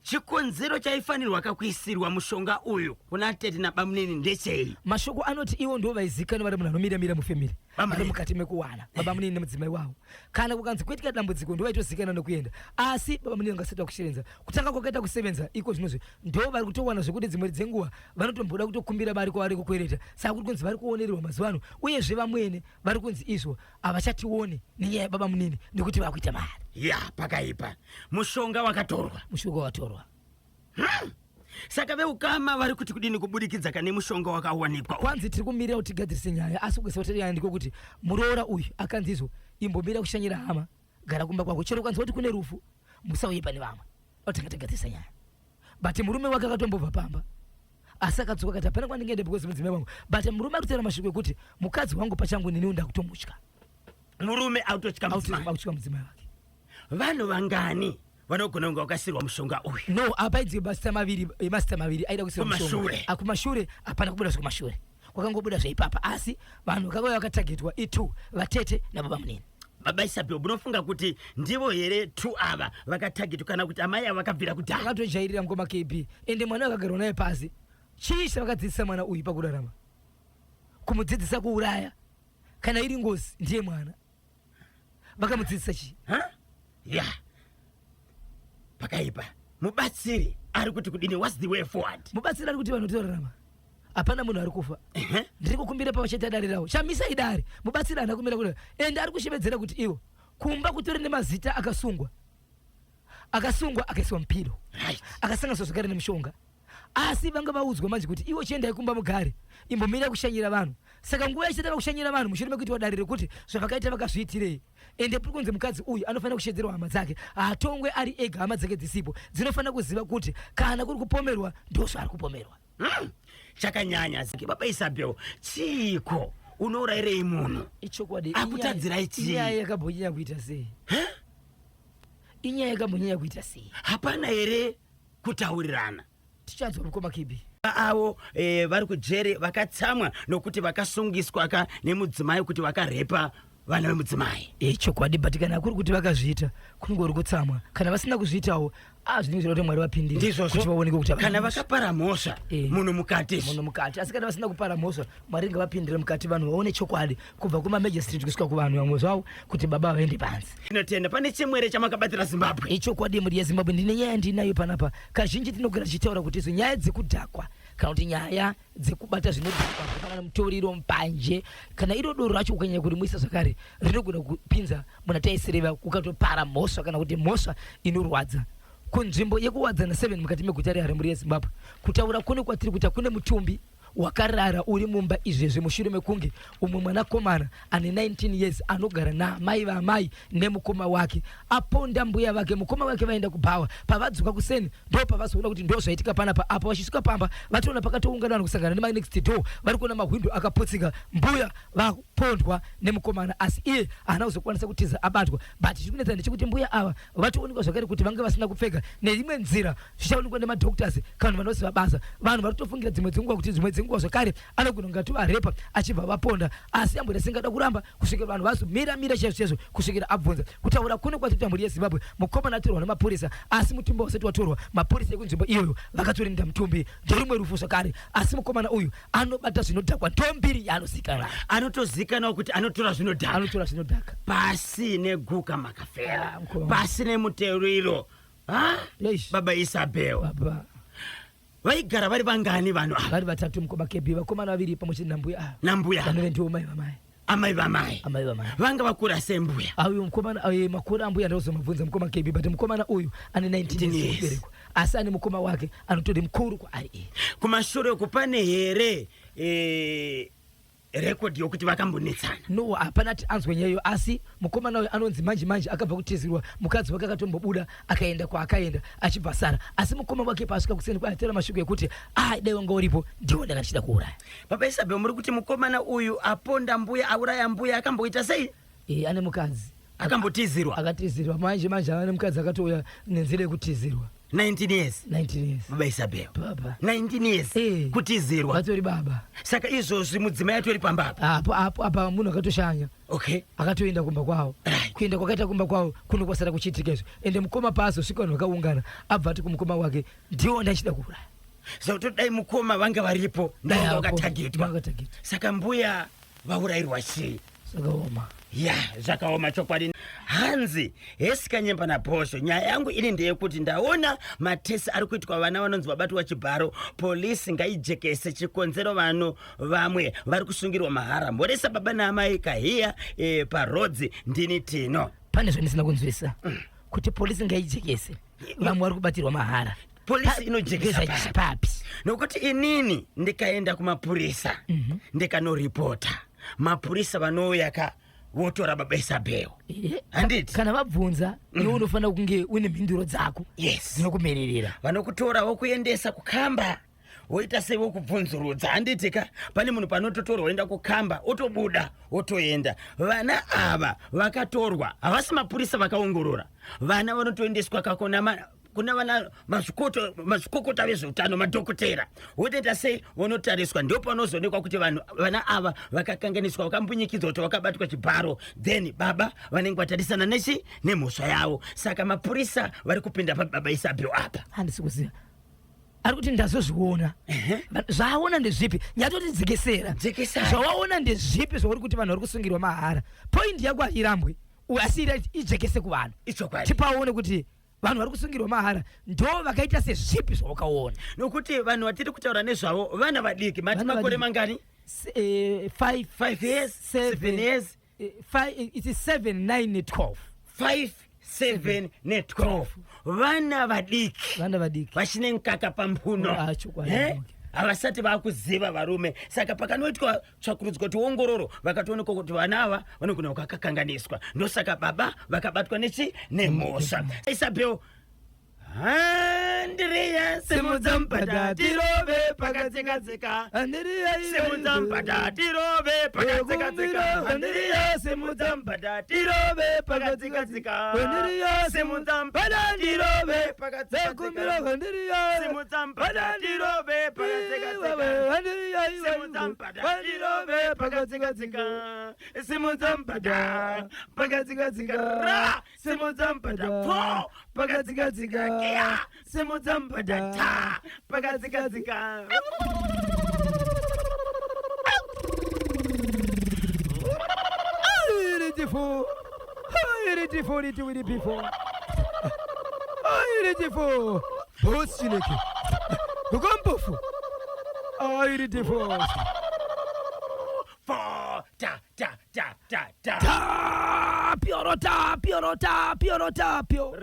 Chikonzero chaifanirwa kakuisirwa mushonga uyu kuna tete na bamunini ndechei? Mashoko anoti iwo ndo vaizikana vari munhu anomira mufamily. Vari mukati mekuwana baba munini nemudzimai wavo. Kana kukanzi kuitika dambudziko ndo vaitozikana nokuenda. Asi baba munini angasita kuchirenza. Kutanga kwakaita kusevenza iko zvinozve ndo vari kutowana zvekuti dzimwe dzenguva vanotomboda kutokumbira vari kwavari kukwereta. Saka kuti kunzi vari kuonererwa mazuva ano uyezve vamwene vari kunzi izvo havachatione nenyaya yababa munini nekuti vakuita mari. Ya pakaipa. Mushonga wakatorwa. Mushonga watorwa. Saka veukama vari kuti kudini kubudikidza kane mushonga wakawanikwa. Kwanzi tiri kumirira kuti tigadzirise nyaya asi kuisa kuti yandiko kuti muroora uyu akanzizvo imbomira kushanyira hama gara kumba kwako chero kwanzi kuti kune rufu musauye pane vamwe otakatagadzisa nyaya. But murume wake akatombobva pamba asi akadzoka akati hapana kwandingaende because mudzimai wangu. But murume akutaura mashoko ekuti mukadzi wangu pachangu nini ndakutomutya. Murume autotya mudzimai wake. Vanhu vangani vanogona kunge wakasirwa mushonga uyu? No, apaidzi masita maviri aida kusirwa mushonga. Akumashure hapana kubuda zvekumashure. Kwakangobuda zvaipapa asi vanhu vakauya vakatagetwa i2 vatete nababa munini. Baba Isabel unofunga kuti ndivo here 2 ava vakatagetwa kana kuti amai ava vakabvira kudhaya? Vakatojairira mukoma KB ende mwana akagarwa naye pasi. Chii chavakadzidzisa mwana uyu pakurarama? Kumudzidzisa kuuraya kana iri ngozi ndiye mwana. Vakamudzidzisa chii? Ya pakaipa. Mubatsiri ari kuti kudini? What's the way forward? Mubatsiri ari kuti vanhu torarama. Hapana munhu ari kufa. Ndiri kukumbira pavacheta dare rawo. Shamisa idare. Mubatsiri ana kumira kuti ende ari kushevedzera kuti iwo kumba kutori nemazita akasungwa akaiswa mpilo. Akasanganiswa zvakare nemushonga. Asi vanga vaudzwa manje kuti iwo chiendai kumba mugare imbomira kushanyira vanhu. Saka nguva ichitaka kushanyira vanhu mushure mekuti wadarire kuti zvavakaita vakazviitirei. Ende puri kunzi mukadzi uyu anofanira kushedzerwa hama dzake. Haatongwe ari ega, hama dzake dzisipo dzinofanira kuziva kuti kana kuri kupomerwa ndozvo ari kupomerwa. Chakanyanya ziki baba Isabel chiko unourayirei munhu? Ichokwadi. Akutadzirai chii? Inyaya yakambonyanya kuita sei? Inyaya yakambonyanya kuita sei? Hapana here kutaurirana? tichadzwa mukoma kibi avo vari kujere vakatsamwa nokuti vakasungiswa ka nemudzimai kuti vakarepa vana vemudzimai. chokwadi but kana kuri kuti vakazviita kunongori kutsamwa, kana vasina kuzviitawo zvinenge kuti Mwari vapindira ndizvozvo vaoneke kuti kana vakapara mhosva munhu mukati asi kana vasina kupara mhosva Mwari ngavapindire mukati vanhu vaone chokwadi kubva kumamajistrate kusvika kuvanhu vamwe zvavo kuti baba vaende pansi. tinotenda pane chimwere chamakabatira Zimbabwe. chokwadi mhuri yeZimbabwe ndine nyaya ndinayo panapa. Kazhinji tinogara tichitaura kuti izo nyaya dzekudhakwa kana kuti nyaya dzekubata zvinodhakwa zvakafanana mutoriro mbanje kana iro doro racho ukanyanya kuti muisa zvakare rinogona kupinza muna taisireva ukatopara mhosva kana kuti mhosva inorwadza. Kunzvimbo yekuwadzana 7 mukati meguta reHarare yeZimbabwe kutaura kune kwatiri kuti kune mutumbi wakarara uri mumba izvezvi mushure mekunge umwe mwanakomana ane 19 years anogara namai vamai nemukoma wake aponda mbuya vake. Mukoma wake vaenda kubhawa, pavadzoka kuseni ndo pavazoona kuti ndo zvaitika panapa. Apo vachisvika pamba vatoona pakatoungana vanhu kusangana nema next door, vari kuona mahwindo akaputsika, mbuya vapondwa nemukomana asi iye haana kuzokwanisa kutiza abatwa. But chikunetsa ndechekuti mbuya ava vatoonekwa zvakare kuti vange vasina kupfeka neimwe nzira zvichaonekwa nemadhoktors kana vanhu vanoziva basa. Vanhu vari kutofungira dzimwe dzenguva kuti dzimwe dzenguva zvakare anogona ngati varepa achibva vaponda asi ambwira singada kuramba kusvikira vanhu vazomira chaizvo kusvikira abvunza. Kutaura kune kwatiri mhuri yeZimbabwe mukomana atorwa nemapurisa asi mutumbi wasati watorwa mapurisa ekunzvimbo iyoyo vakatorinda mutumbi ndorimwe rufu zvakare asi mukomana uyu anobata zvinodhakwa ndombiri yaanozikanwa anotozikanwa kuti anotora zvinodhaka pasi neguka makafera pasi nemuteriro. Baba Isabel vaigara vari vangani vanhu ava? Vari vatatu mukoma kebi, vakomana vaviri pamwe chete nambuya vanove ndiwo mai vamai. amai vamai vanga vakura sembuya. Uyu mukomana makuru ambuya ndozomabvunza mukoma kebi but mukomana uyu ane 19 years asi ane mukoma wake anotode mukuru kwaari. Kumashure kupane here record yokuti vakambonetsana? No, hapana anzwe nyeyo asi mukomana uyu anonzi manje akabva kutizirwa mukadzi wake akatombobuda akaenda kwaakaenda achibva sara asi mukoma wake pasvika kuseni kwaatera mashuku ekuti dai wanga uripo ndiwo ndakachida kuuraya. Baba Isabel muri kuti mukomana uyu aponda mbuya auraya mbuya akamboita sei? Ane mukadzi akatizirwa manje ane mukadzi akatouya nenzira yekutizirwa 19 years. Baba Isabel 19 years kutizirwa vatori baba. Saka izvozvi mudzimai atori pamba apa munhu akatoshanya akatoenda kumba kwavo. Kuenda kwakaita kumba kwavo kuno kwasara kuchiitikezvo ende mukoma paazosvika vanhu vakaungana abva ati kumukoma wake ndiwo ndachida kuuraya. Saka dai mukoma vanga varipo ndanga vakatagitwa. Saka mbuya vaurayirwa chii? Zvakaoma chokwadi. Hanzi hesikanyemba naposho nyaya yangu ini ndeyekuti ndaona matesi ari kuitwa vana vanonzi vabatwa chibharo. Polisi ngaijekese chikonzero vanhu vamwe vari kusungirwa mahara. Mboresa baba naamai kahiya parodzi ndini tino. Pane zvandisina kunzwisa kuti polisi ngaijekese vamwe vari kubatirwa mahara. Polisi inojekesa papi? Nokuti inini ndikaenda kumapurisa ndikanoripota mapurisa vanouya votora Baba Isabel. Handiti kana vabvunza iwe unofanira kunge une mhinduro dzako dzinokumererera. Vanokutora vokuendesa kukamba woita sei vokubvunzurudza. Handiti pane munhu panototorwa oenda kukamba otobuda otoenda. Vana ava vakatorwa havasi mapurisa vakaongorora. Vana vanotoendeswa kuna vana mazvikokota vezveutano madhokotera wotoita sei vonotariswa. Ndio panozoonekwa kuti vana ava vakakanganiswa vakambunyikidzwa kuti vakabatwa chibharo then baba vanenge vatarisana nemhosva yavo. Saka mapurisa vari kupinda paBaba Isabel apa. Handisi kuziva ari kuti ndazozviona zvaona ndezvipi nyatoti dzekesera zvawaona ndezvipi zvauri kuti vanhu vari kusungirwa mahara. Point yako hairambwe asi ijekese kuvanhu tipaone kuti vanhu vari kusungirwa mahara ndo vakaita sezvipi zvawakaona. Nokuti vanhu vatiri kutaura nezvavo vana vadiki. Mati makore mangani? 5 years 7 years 7 9 12 5 7 12 vana vadiki vachine mkaka pambuno havasati vakuziva varume. Saka pakanoitwa tsvakurudzo kuti ongororo vakatoonekwa kuti vana ava vanogona vakakanganiswa. Ndosaka baba vakabatwa nemhosva. Isabel Andrea simudzambada tirove pakadzikadzika. Andrea Simudzambada tirove pakadzikadzika. Andrea simudzambada tirove pakadzikadzika. Andrea simudzambada tirove pakadzikadzika. kumbira Andrea Simudzambada tirove pakadzikadzika. Andrea Simudzambada tirove pakadzikadzika. Simudzambada pakadzikadzika. Ra simudzambada po pakadzikadzika. Ya simudzambada ta pakadzikadzika. Fo ta ta ta ta ta. Piorota.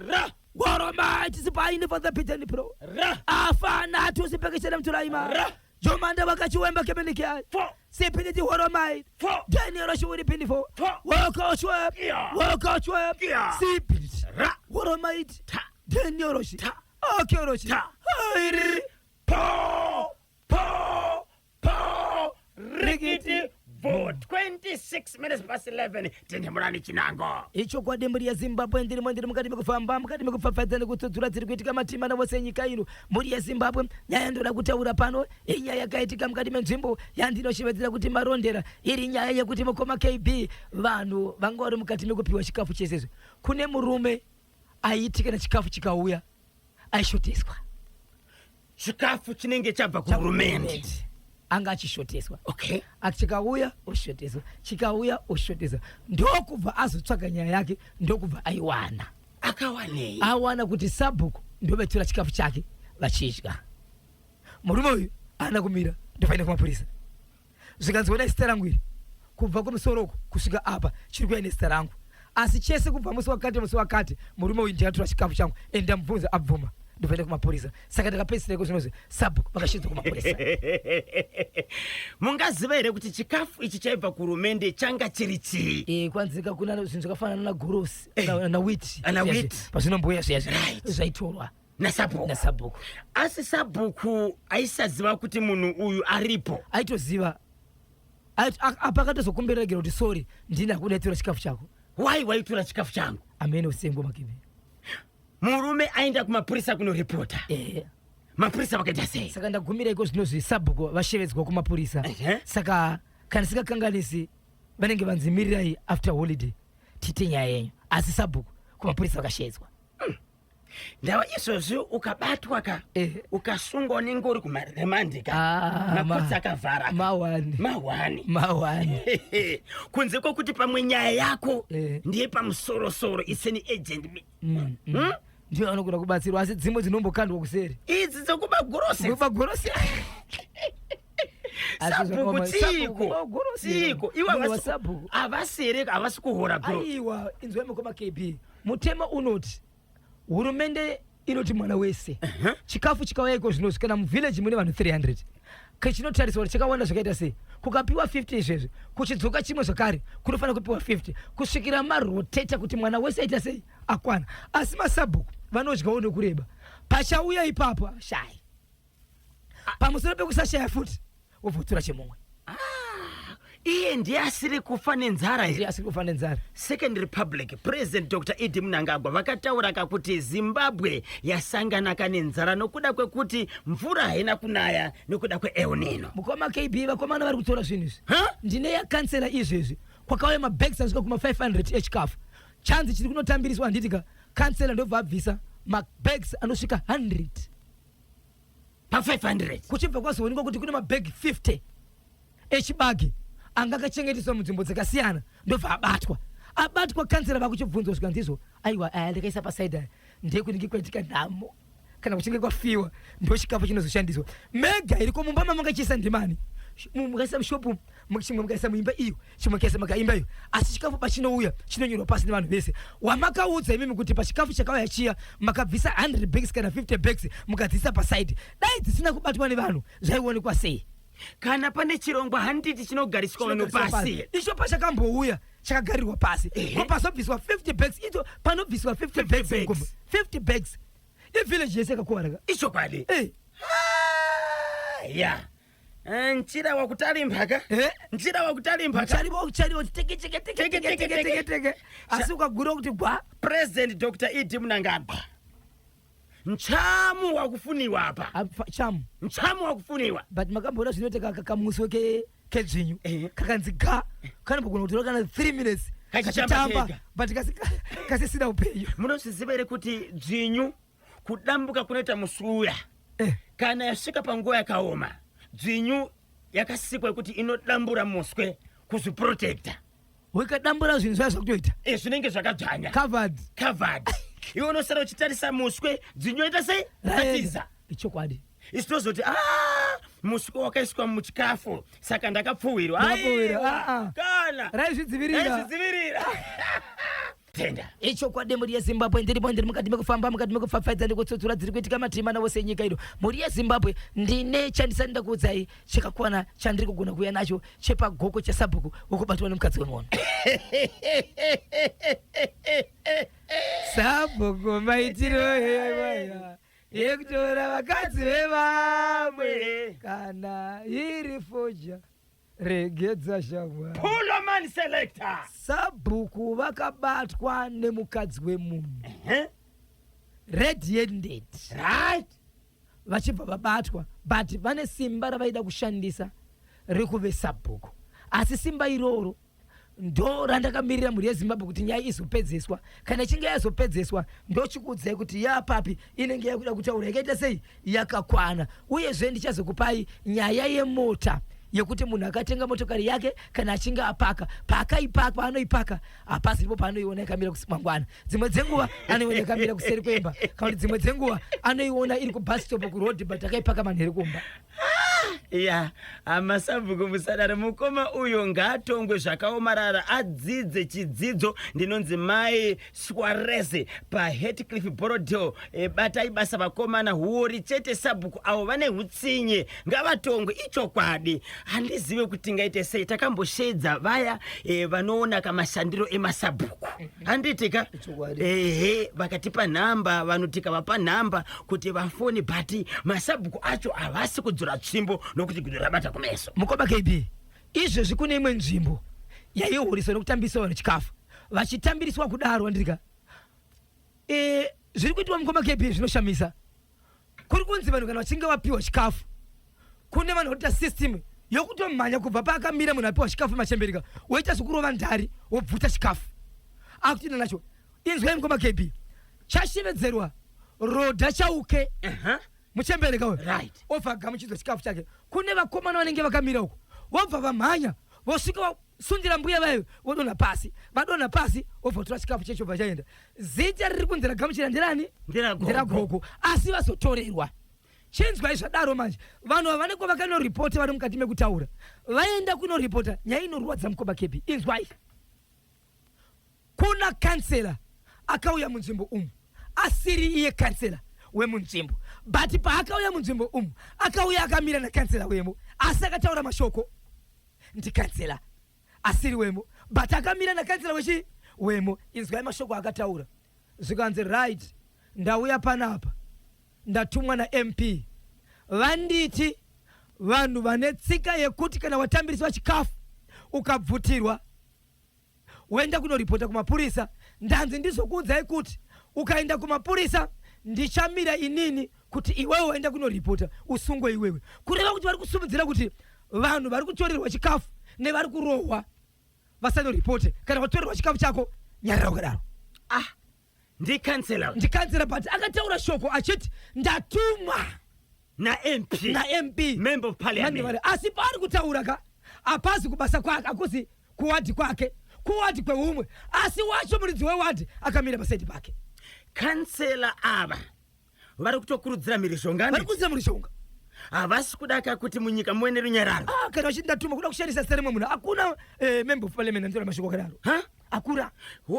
Ra What am I to buy in for the pit and pro? ra Afana to Sepakisha to Laima. ra. Jomanda Wakachuemba Kemenika. Fo Sepinity, what am I? fo Daniel Rush with a penny for. fo Walk out, Schwab. Yeah. Walk out, Schwab. Yeah. Sepinity. ra What am I? ta Daniel Rush. ta Okay, Rush. ta. Po Rickety vote 26 minutes past 11 tende murani chinango. Icho kwa demburi ya Zimbabwe ndiri mukati mekufamba mukati mekufafadzana kutsudzura dziri kuitika matima na vose nyika ino muri ya Zimbabwe nyaya ndoda kutaura pano inyaya yakaitika mukati menzvimbo yandinoshevedzera kuti marondera iri nyaya yekuti mukoma KB vanhu vanga vari mukati mekupiwa chikafu chesezvo kune murume aiitika chikafu chikauya aishoteswa Chikafu chinenge chabva kuhurumende. anga achishoteswa Okay. chikauya oshoteswa chikauya oshoteswa ndokubva azotsvaga nyaya yake ndokubva aiwana Akawanei. awana kuti sabhuku ndovetora chikafu chake vachidya murume uyu ana kumira ndofaina kumapurisa zvikanziona zita rangu iri kubva kumusoroko kusvika apa chiri kuya nezita rangu asi chese kubva musi wakati murume uyu ndikatora chikafu changu ndamubvunza abvuma ndofaina kumapurisa saka ndakapedzisira kozvinozvi sabhuku vakashidza kumapurisa Mungaziva here kuti chikafu ichi chaibva kuhurumende changa chiri chii? kwanzika kuna zvinhu zvakafanana nagorosi nawiti Na wheat. pazvinomboya zviya Right. zvaitorwa Nasabhuku. nasabhuku Asi sabhuku aisaziva kuti munhu uyu aripo. aitoziva apa akatozokumberera kuti sori ndini akudaitira chikafu chako Why waitora chikafu changu? amene usengo makibi Murume aenda kumapurisa kunoripota. Mapurisa vakaita sei? saka ndagumira iko zvinozvi sabhuku vashevedzwa kumapurisa saka kana singakanganisi vanenge vanzimirirai after holiday tite nyaya yenyu asi sabhuku kumapurisa vakashevedzwa Ndava izvozvi ukabatwa ka ukasungwa unenge uri kumaremandika mapurisa akavhara mawani kunze kwokuti pamwe nyaya yako ndiye pamusorosoro iseni agent ndiyo anokuda kubatsirwa asi dzimwe dzinombokandwa kuseri idzi dzokubagorosi sabhuku tsiko iwe havasere havasi kuhora aiwa inzwa mukoma KB mutemo unoti hurumende inoti mwana wese chikafu chikauya iko zvinozvi kana muvhileji mune vanhu 300 chinotariswa kuti chakawanda zvakaita sei kukapiwa 50 izvezvi kuchidzoka chimwe zvakare kunofanira kupiwa 50 kusvikira maroteta kuti mwana wese aita sei akwana asi masabhuku vanodyawo nekureba pachauya ipapo shai pamusoro pekusashaya futi wobvotora chemumwe iye ndiye asiri kufa nenzara ndiye asiri kufa nenzara Second Republic President Dr. Idi Mnangagwa vakataura kakuti Zimbabwe yasangana kanenzara nokuda kwekuti mvura haina kunaya nokuda kwe-El Nino. mukoma KB vakomana vari kutora zvinhu izvi ndine yakansela izvezvi kwakauya mabags asvika kuma 500 echikafu chanzi chiri kunotambiriswa handitika kansela ndobva abvisa mabags anosvika 100 pa 500 kuchibva kwazoonekwa kuti kune mabhegi 50 echibage anga akachengeteswa munzvimbo dzakasiyana ndobva abatwa kansela vakuchibvunzwa svika ndizvo aiwa aya ndakaisa pasaidai ndekunenge kwaitika nhamo kana kuchinge kwafiwa ndo chikafu chinozoshandiswa mega iriko mumba mamangachiisa ndimani mukaisa mushopu chimwe mukaisa muimba iyo chimwe mukaisa makaimba iyo asi chikafu pachinouya chinonyorwa pasi nevanhu vese wamakaudza imimi kuti pachikafu chakauya chiya makabvisa 100 bags kana 50 bags mukadzisa pasaidi dai dzisina kubatwa nevanhu zvaionekwa sei kana pane chirongwa handiti chinogariswa vanhu pasi icho pachakambouya chakagarirwa pasi ko pazobviswa 50 bags icho panobviswa 50 bags 50 bags village yese kakuwara icho kwadi eh ya nchira wakutalimphaka nchira wakutalimphaka chalibo teke asi ukagura kuti gwa President Dr. Idi Mnangagwa nchamu wakufuniwa apa chamu nchamu wakufuniwa but makambona zvinoteka kakamuso kedzvinyu kakanziga kana pogona kutora kana 3 minutes kachitamba but kasisina upenyu munozviziva here kuti dzvinyu kudambuka kunoita musuya kana yasvika panguva yakaoma dzvinyu yakasikwa kuti inodambura muswe kuzviprotecta wekadambura zvinhu zvaya zvakutoita zvinenge zvakadzvanya covered iwe unosara uchitarisa muswe dzvinyu ita sei ratiza ichokwadi isi tozoti muswe wakaiswa muchikafu saka ndakapfuwirwa kana raizvidzivirira tenda ichokwadi muri yezimbabwe ndiri mukati mekufamba mukati mekupfapfaidza ndikutsutsura dziri kuitika matimana wose nyika ino muri yezimbabwe ndine chandisani ndakuudzai chakakwana chandiri kugona kuuya nacho chepagoko chesabhuku wekubatwa nemukadzi wemunhu sabhuku maitiro eyaya yekutora vakadzi vevamwe kana iri foja regedza shamwa Pullman selector sabhuku vakabatwa nemukadzi wemunhu red-handed right vachibva vabatwa but vane simba ravaida kushandisa rekuve sabhuku asi simba iroro ndo randakamirira mhuri yezimbabwe kuti nyaya izopedzeswa kana ichinge yazopedzeswa ndochikuudzai kuti yapapi inenge yakuda kutaura yakaita sei yakakwana uyezve ndichazokupai nyaya yemota yekuti munhu akatenga motokari yake kana achinge apaka paakaipaka anoipaka hapasi ndipo paanoiona yakamira kusimangwana dzimwe dzenguva anoiona yakamira kuseri kwemba kana kuti dzimwe dzenguva anoiona iri kubus stop kuroad but akaipaka manheri kumba ya amasabhuku musadaro mukoma uyo ngaatongwe zvakaomarara adzidze chidzidzo ndinonzi mai Suarez paHeathcliff Borodale batai basa vakomana huori chete sabhuku avo vane hutsinye ngavatongwe ichokwadi handizive kuti ngaite sei takamboshedza vaya vanoona kamashandiro emasabhuku handitika vakatipa nhamba vanotika vapa nhamba kuti vafoni but masabhuku acho havasi kudzora tsvimbo nokuti gudo rabata kumeso mukoma KB izvezvi kune imwe nzvimbo yaihoriswa nekutambisa vanhu chikafu vachitambiriswa kudaro andika zviri kuitwa mukoma KB zvinoshamisa kuri kunzi vanhu kana vachinge vapiwa chikafu kune vanhu vanoita system yokutomhanya kubva paakamira munhu apiwa chikafu machembereka woita zvokurova ndari wobvuta chikafu akutina nacho inzwai mukoma KB chashevedzerwa rodha chauke muchembereka uyu obva agamuchidzwa chikafu chake kune vakomana vanenge vakamira uko vobva vamhanya vosvika vasundira mbuya vayo vodonha pasi vadonha pasi obva kutora chikafu checho bva chaenda zita riri kunzi ragamuchira ndirani ndiragogo asi vazotorerwa chinzwai zvadaro manje vanhu vavaneko vakanoripota vari mukati mekutaura vaenda kunoripota nyaya inorwadza mukoma KB inzwai kuna kansela akauya munzvimbo umu asiri iye kansela wemunzvimbo but paakauya munzvimbo umu akauya akamira nakansela wemo asi akataura mashoko ndikansela asiri wemo but akamira nakansela wechi wemo inzwai mashoko akataura zvikanzi right ndauya panapa ndatumwa naMP vanditi vanhu vane tsika yekuti kana watambiriswa chikafu ukabvutirwa woenda kunoripota kumapurisa ndanzi ndizokuudzai kuti ukaenda kumapurisa ndichamira inini kuti iwewe waenda kunoripota usungwe iwewe kureva kuti vari kusumudzira kuti vanhu vari kutorerwa chikafu nevari kurohwa vasanoripote kana vatorerwa chikafu chako nyarira ukadaro ndikansela but akataura shoko achiti ndatumwa naMP member of parliament asi paari kutaura ka apazi kubasa kwake akuzi kuwadhi kwake kuwadhi kweumwe asi wacho muridzi wewadhi akamira pasaidi pake kansela ava vari kutokurudzira mhirizhonga vari kurudzira mhirizhonga havasi kudaka kuti munyika muene runyararo kana vachiti ndatuma kuda kushandisa zita remwe munhu akuna member of parliament anotora mashoko kadaro akura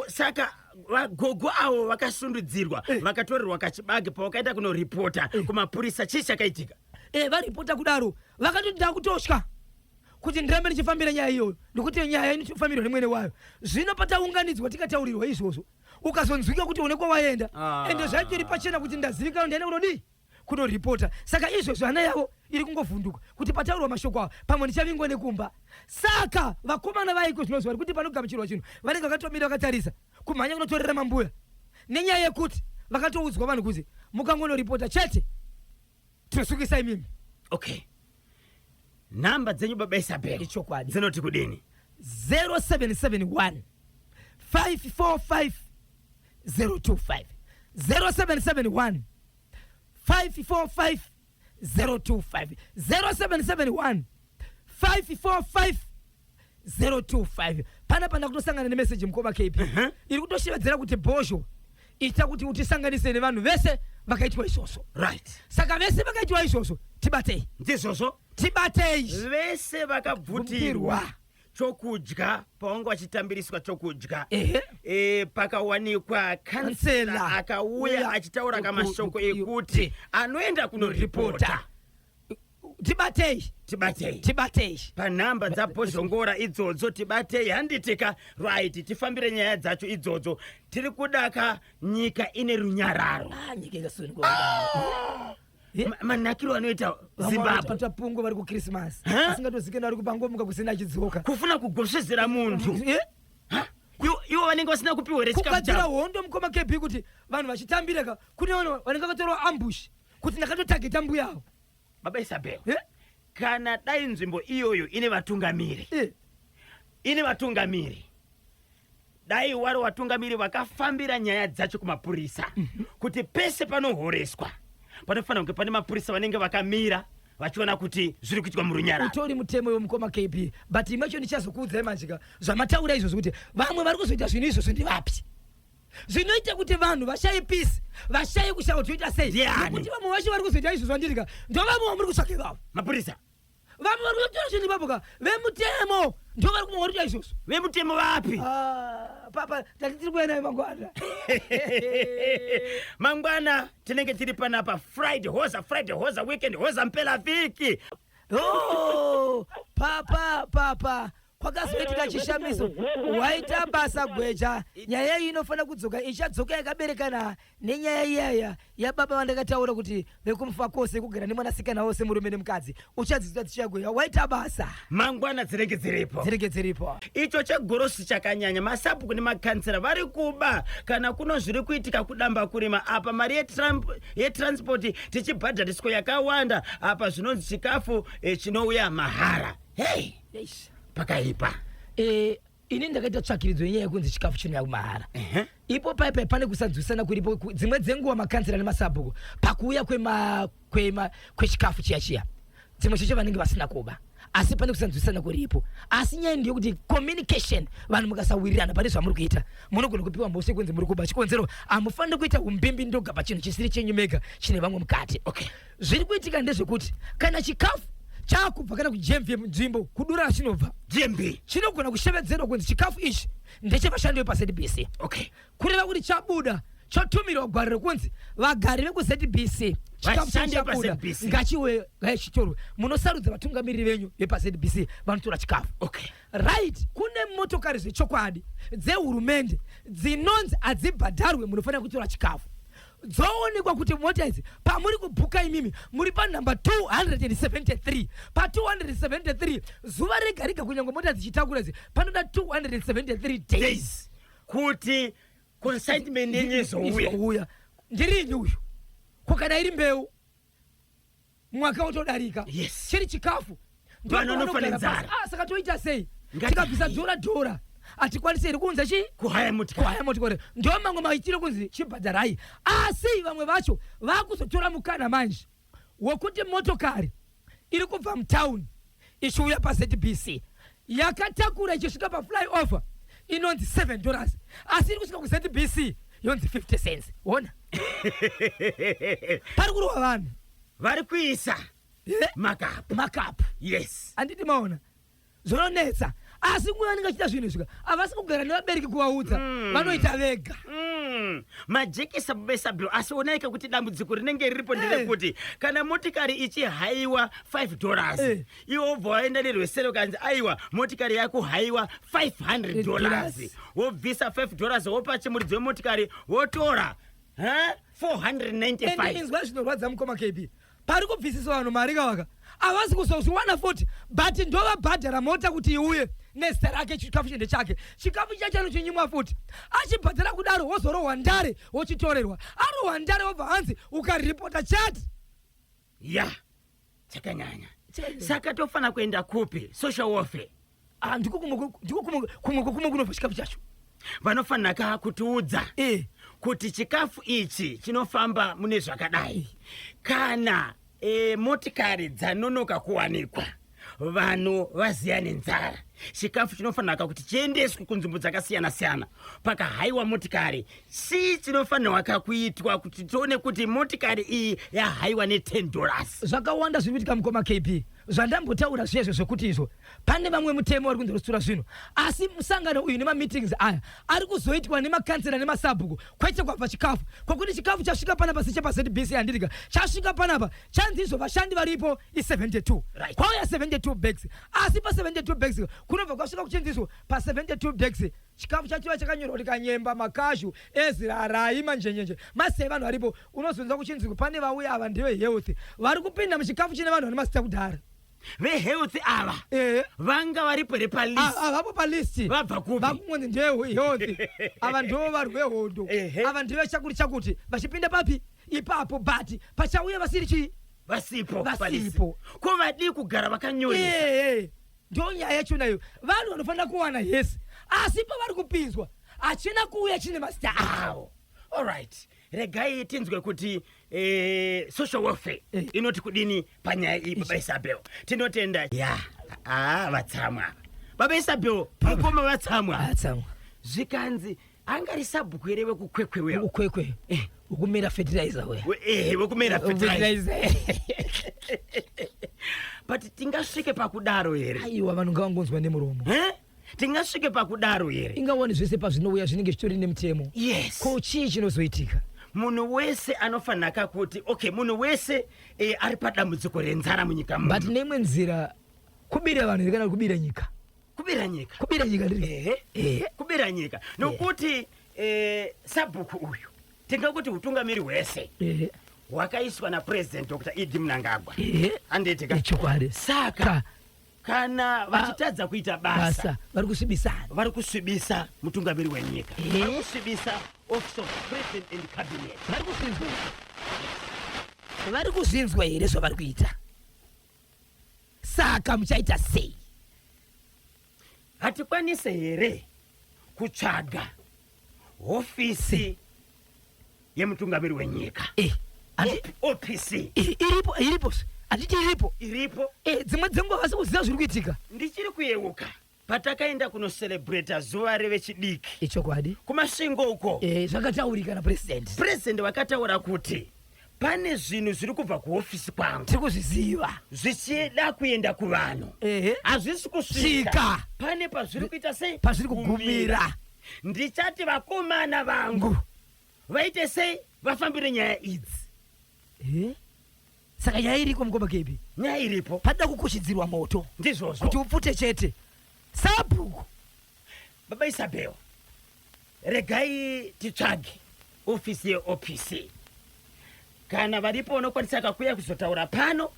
saka vagogo avo vakasundudzirwa vakatorerwa kachibage pavakaenda kunoripota kumapurisa chii chakaitika varipota kudaro vakatoti ndakutosha kuti ndirambe ndichifambira nyaya iyoyo ndikuti nyaya inofambirwa nemwene wayo zvino pataunganidzwa tikataurirwa izvozvo ukazonzwika kuti uneko waenda ende zvachiri pachena kuti ndazivikanwa ndiende kunodi kunoripota saka izvozvo hana yavo iri kungovhunduka kuti pataurwa mashoko avo pamwe ndichavingwa nekumba saka vakomana vaiko zvinozwa kuti panogamuchirwa chinhu vanenge vakatomira vakatarisa kumhanya kunotorera mambuya nenyaya yekuti vakatoudzwa vanhu kuti mukangonoripota chete tinosukisa imimi. Okay, namba dzenyu baba Isabel ichokwadi dzinoti kudini? 0771 545 025 0771 545 025 0771 545 025 pana kutosangana nemessage mukoma KP iri kutoshevedzera kuti bosho ita kuti utisanganise nevanhu vese vakaitwa izvozvo, right? saka vese vakaitwa izvozvo tibatei ndizvozvo tibatei vese vakabvutirwa chokudya pavange vachitambiriswa chokudya pakawanikwa kansela akauya achitaura kamashoko ekuti anoenda kunoripota. tibatei panhamba dzabhozhongora idzodzo tibatei handitika right tifambire nyaya dzacho idzodzo tiri kudaka nyika ine runyararo manakiro anoita Zimbabwe tapungo vari kuChristmas asingatozikana vari kupangomuka kusina achidzoka kufuna kugosvezera muntu iwo vanenge vasina kupiwa chikafu chavo hondo mukoma KP kuti vanhu vachitambireka kune vanhu vanenge vakatorwa ambush kuti ndakatotageta mbuya avo. Baba Isabel kana dai nzvimbo iyoyo ine vatungamiri dai wari vatungamiri vakafambira nyaya dzacho kumapurisa kuti pese panohoreswa panofanira kunge pane mapurisa vanenge vakamira vachiona kuti zviri kuitwa murunyararo. utori mutemo wemukoma KP but imacho ndichazokuudzai manjika zvamataura izvozvo kuti vamwe vari kuzoita zvinhu izvozvo ndivapi zvinoita kuti vanhu vashaye peace vashaye kushawa toita sei kuti vamwe vacho vari kuzoita izvozvo andirika ndo vamwe vamuri kutsvake vavo mapurisa vamwe vari kutora zvinhu ipapoka vemutemo ndo vari kumwe varikuita izvozvo. Vemutemo vapi? Papa tatiri kuenda mangwana mangwana tinenge tiri panapa Friday hoza weekend hoza mpela viki. Papa kwakazoitika chishamiso waita basa gweja nyaya iyi inofana kudzoka ichadzoka yakaberekana nenyaya iyaya yababa vandakataura kuti vekumufa kwose kugara nemwanasikana wose murume nemukadzi uchadzidzwa tichagweya waita basa mangwana dzirege dziripo icho chegorosi chakanyanya masapuku nemakansera vari kuba kana kuno zviri kuitika kudamba kurima apa mari yetransport tichibhadhariswa yakawanda apa zvinonzi chikafu chinouya mahara. Hey, pakaipa ini ndakaita tsvakiridzo yenyaya yekunzi chikafu chinouya kumahara ipo paipai pane kusanzwisana kuripo dzimwe dzenguva makansera nemasabhuku pakuuya kwechikafu chiya dzimwe cheche vanenge vasina kuba asi pane kusanzwisana kuripo asi nyaya ndiyo kuti communication vanhu mukasawirirana pane zvamuri kuita munogona kupiwa mbose kunzi muri kuba chikonzero hamufaniri kuita umbimbi ndoga pachinhu chisiri chenyu mega chine vamwe mukati. Zviri kuitika ndezvekuti kana chikafu chakubva kana kujemvi nzvimbo kudura achinobva jembi chinogona kushevedzerwa kunzi chikafu ichi ndechevashandi vepaZBC. Kureva kuti chabuda chotumirwa gwaro rekunzi vagari vekuZBC chikafu chabuda ngachiwe chitorwe munosarudza vatungamiriri venyu vepaZBC vanotora chikafu. Right, kune motokari zvechokwadi dzehurumende dzinonzi hadzibhadharwe munofanira kutora chikafu dzoonekwa kuti mota idzi pamuri kubhuka imimi muri panhamba 273 pa273 zuva rega rega kunyange mota dzichitakura idzi panoda 273 days kuti consignment yenyezouya. Ndirini uyu kukana iri mbeu mwaka wotodarika chiri chikafu vanonofanidzara saka toita sei tikabvisa dhora atikwanise iri kunza kuhaya motikari ndo mamwe maitiro kunzi chibhadharai asi vamwe vacho vakuzotora mukana manje wokuti motokari iri kubva mutauni ichiuya paZBC yakatakura ichisvika paflyover inonzi $7 asi iri kusvika kuZBC yonzi 50 cents. Ona pari kurowa vanhu vari kuisa makapu. Yes, anditi maona zvononetsa asi mwana anenge achita zvinhu izvi havasi kugara nevabereki kuvaudza vanoita vega majekisa babesabhilo asioneka kuti dambudziko rinenge riripo nderekuti kana motikari ichihaiwa $5 iwo wobva waenda nerwesere ukanzi aiwa motikari yako haiwa $500 wobvisa $5 wopa chimuridzi wemotikari wotora 495 inzwa zvinorwadza mukoma KB pari kubvisisa vanhu mari kavaka havasi kuzoziwana futi but ndovabhadhara mota kuti iuye nezita rake chikafu chende chake chikafu chachano chinyimwa futi achibhadhara kudaro wozorohwa ndare wochitorerwa arohwa ndare wobva hanzi ukaripota chati ya chakanyanya saka tofana kuenda kupi social warfare ndiko kumwe kunobva chikafu chacho vanofanira kutiudza kuti chikafu ichi chinofamba mune zvakadai kana motikari dzanonoka kuwanikwa vanhu vaziya nenzara chikafu chinofanira kuti chiendeswe kunzvimbo dzakasiyana-siyana pakahaiwa motikari chii chinofanirwa kuitwa kuti tione kuti motikari iyi yahaiwa $10 zvakawanda zviri kuitika mukoma KB zvandambotaura zvezvo zvokuti izvo pane vamwe mutemo vari kunzorostura zvinhu asi musangano uyu nemameetings aya ari kuzoitwa nemakansera nemasabhuku kwete kwabva chikafu kwakuti chikafu chasvika panapa sechepaZBC handirika chasvika panapa chanzi izvo vashandi varipo i72 kwauya 72 bags asi pa72 bags kunobva kwasvika kuchinziswa pa72 bags chikafu chachiva chakanyorwa kuti kanyemba makazhu ezira rai manjenjenje masei vanhu varipo unozonza kuchinziswa pane vauya ava ndeve health vari kupinda muchikafu chine vanhu vane mazita kudhara vehealth ava vanga varipo repalist avapo palisti vabva kupi vakumwe ndehealth ava ndo vari vehondo ava ndeve chakuti vachipinda papi ipapo but pachauya vasiri chii vasipo ko vadi kugara vakanyoresa ndo nyaya yachona iyo vanhu vanofanira kuwana yesi asi pavari kupinzwa hachina kuuya chine mazita avo alright regai tinzwe kuti social warfare inoti kudini panyaya iyi baba Isabel tinotenda vatsamwa baba Isabel mukoma vatsamwa zvikanzi angari sabhuku here vekukwekwe wekumera fertilizer wekumera fertilizer but tingasvike pakudaro here aiwa vanhu ngavangonzwa nemuromo tingasvike pakudaro here ingawani zvese pazvinouya zvinenge zvitori nemutemo yes ko chii chinozoitika munhu wese anofanira kuti munhu wese ari padambudziko renzara munyika muno but neimwe nzira kubira vanhu kana kubira nyika kubira nyika nokuti sabhuku uyu tingakuti utungamiri hwese hwakaiswa napresident Dr. Idi Mnangagwa anditika chokwadi saka kana vachitadza kuita basa vari kusvibisa mutungamiri wenyika vari kusvibisa office of president and cabinet vari kuzinzwa here zvavari kuita saka muchaita sei hatikwanise here kutsvaga hofisi yemutungamiri wenyika OPC iripo handiti iripo dzimwe dzenguva vasi kuziva zviri kuitika ndichiri kuyeuka patakaenda kunoserebreta zuva revechidiki ichokwadi kumasvingo uko zvakataurika napresident vakataura kuti pane zvinhu zviri kubva kuhofisi kwangu tiri kuzviziva zvichida kuenda kuvanhu hazvisi kusvika pane pazviri kuita sei pazviri kugumira ndichati vakomana vangu vaite sei vafambire nyaya idzi saka nyaya iriko mukoma KB nyaya iripo padida kukushidzirwa moto ndizvozvo kuti upfute chete sabhuku baba Isabel regai titsvage ofisi yeOPC kana varipo vanokwanisa kakuya kuzotaura pano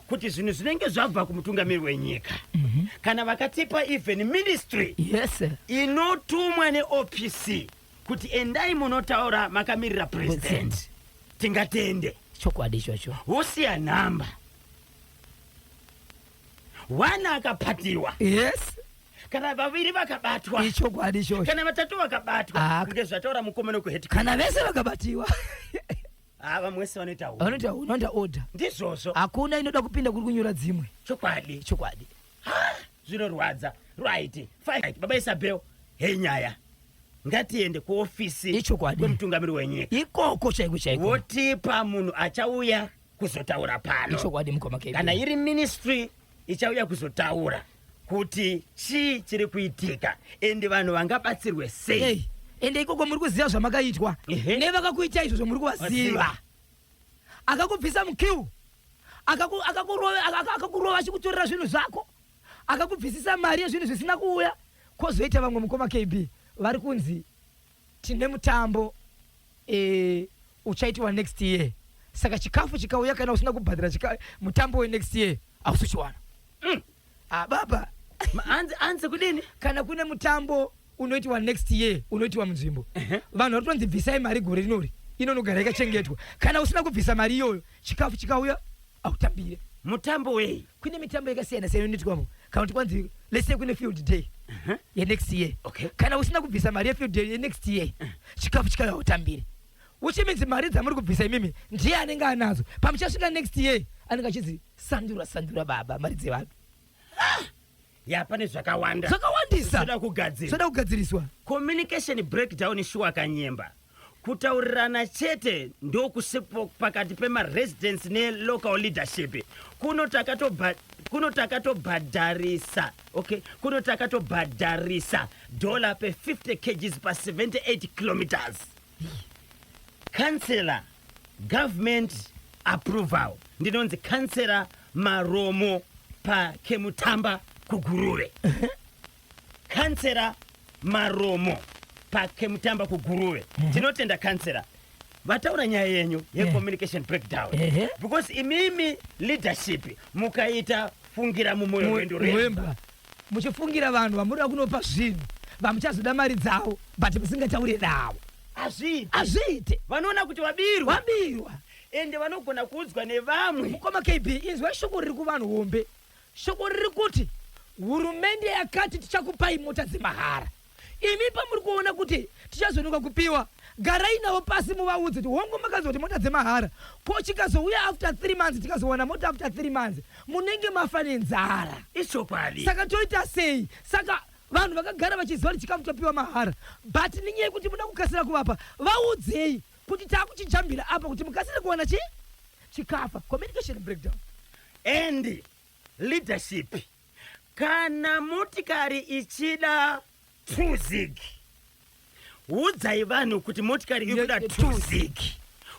kuti zvinhu zvinenge zvabva kumutungamiri wenyika kana vakatipa even ministry inotumwa neOPC kuti endai munotaura makamirira president tingatende chokwadi ichocho wosiya nhamba wana akapatiwa kana vaviri vakabatwa ichokwadi ichocho kana vatatu vakabatwa ngezvataura mukomana kuhead kana vese vakabatiwa vamwe vese vanoita order ndizvozvo hakuna inoda kupinda kuri kunyora dzimwe chokwadi zvinorwadza right baba Isabel nyaya ngatiende kuofisi kwemutungamiri wenyika ikoko chaiko votipa munhu achauya kuzotaura pano ichokwadi mukoma KB kana iri ministry ichauya kuzotaura kuti chii chiri kuitika ende vanhu vangabatsirwe sei ende ikoko muri kuziva zvamakaitwa nevakakuita izvozvo muri kuvaziva. Akakubvisa mukiu, akakurova achikutorera zvinhu zvako, akakubvisisa mari yezvinhu zvisina kuuya. Kwozoita vamwe mukoma KB vari kunzi tine mutambo uchaitwa next year, saka chikafu chikauya kana usina kubhadhira mutambo wenext year hausuchiwana. Baba anze kudini kana kune mutambo unoitwa next year unoitwa munzvimbo, vanhu vari kutonzi bvisai mari gore rinori inonogara yakachengetwa. Kana usina kubvisa mari iyoyo chikafu chikauya hautambire. Mutambo wei? Kune mitambo yakasiyana siyana inoitwamo, kana kuti kwanzi let's say kune field day yenext year. Kana usina kubvisa mari yefield day yenext year chikafu chikauya hautambire. Which means mari dzamuri kubvisa imimi ndiye anenge anadzo, pamuchasvika next year anenge achizi sandura baba mari dzevanhu. Yapane zvakawanda zvakawandisa soda kugadziriswa. Communication breakdown shuwa kanyemba. Kutaurirana chete ndokusipo pakati pema-residents ne-local leadership. Kuno takatobhadharisa $50 per 50 kgs per 78 kilometers. Councillor, government approval. Ndinonzi Councillor Maromo pa Kemutamba Kuguruwe. Councillor Maromo pa Kemutamba Kuguruwe. Tinotenda Councillor. Vataura nyaya yenyu communication breakdown. Because imimi leadership mukaita fungira mumoyo wendo remba. Muchifungira vanhu vamurida kunopa zvinhu vamuchazoda mari dzavo but musingataure navo. Azviite vanoona kuti wabirwa ende vanogona kuudzwa nevamwe. Mukoma KB inzwa shoko riri kuvanhu hombe. Shoko riri kuti hurumende yakati tichakupai mota dzemahara. Imi pamuri kuona kuti tichazonoka kupiwa, garai navo pasi muvaudze kuti hongu makazoti mota dzemahara, ko chikazouya after 3 months tikazowana mota after 3 months munenge mafa nenzara. Ichokwadi. Saka toita sei? Saka vanhu vakagara vachiziva kuti chikafu topiwa mahara, but ninyaya yekuti muda kukasira kuvapa, vaudzei kuti takuchijambira apa kuti mukasire kuwana chikafa. Communication breakdown. And leadership. Kana motikari ichida 2 zig, udzai vanhu kuti motikari ikuda 2 zig,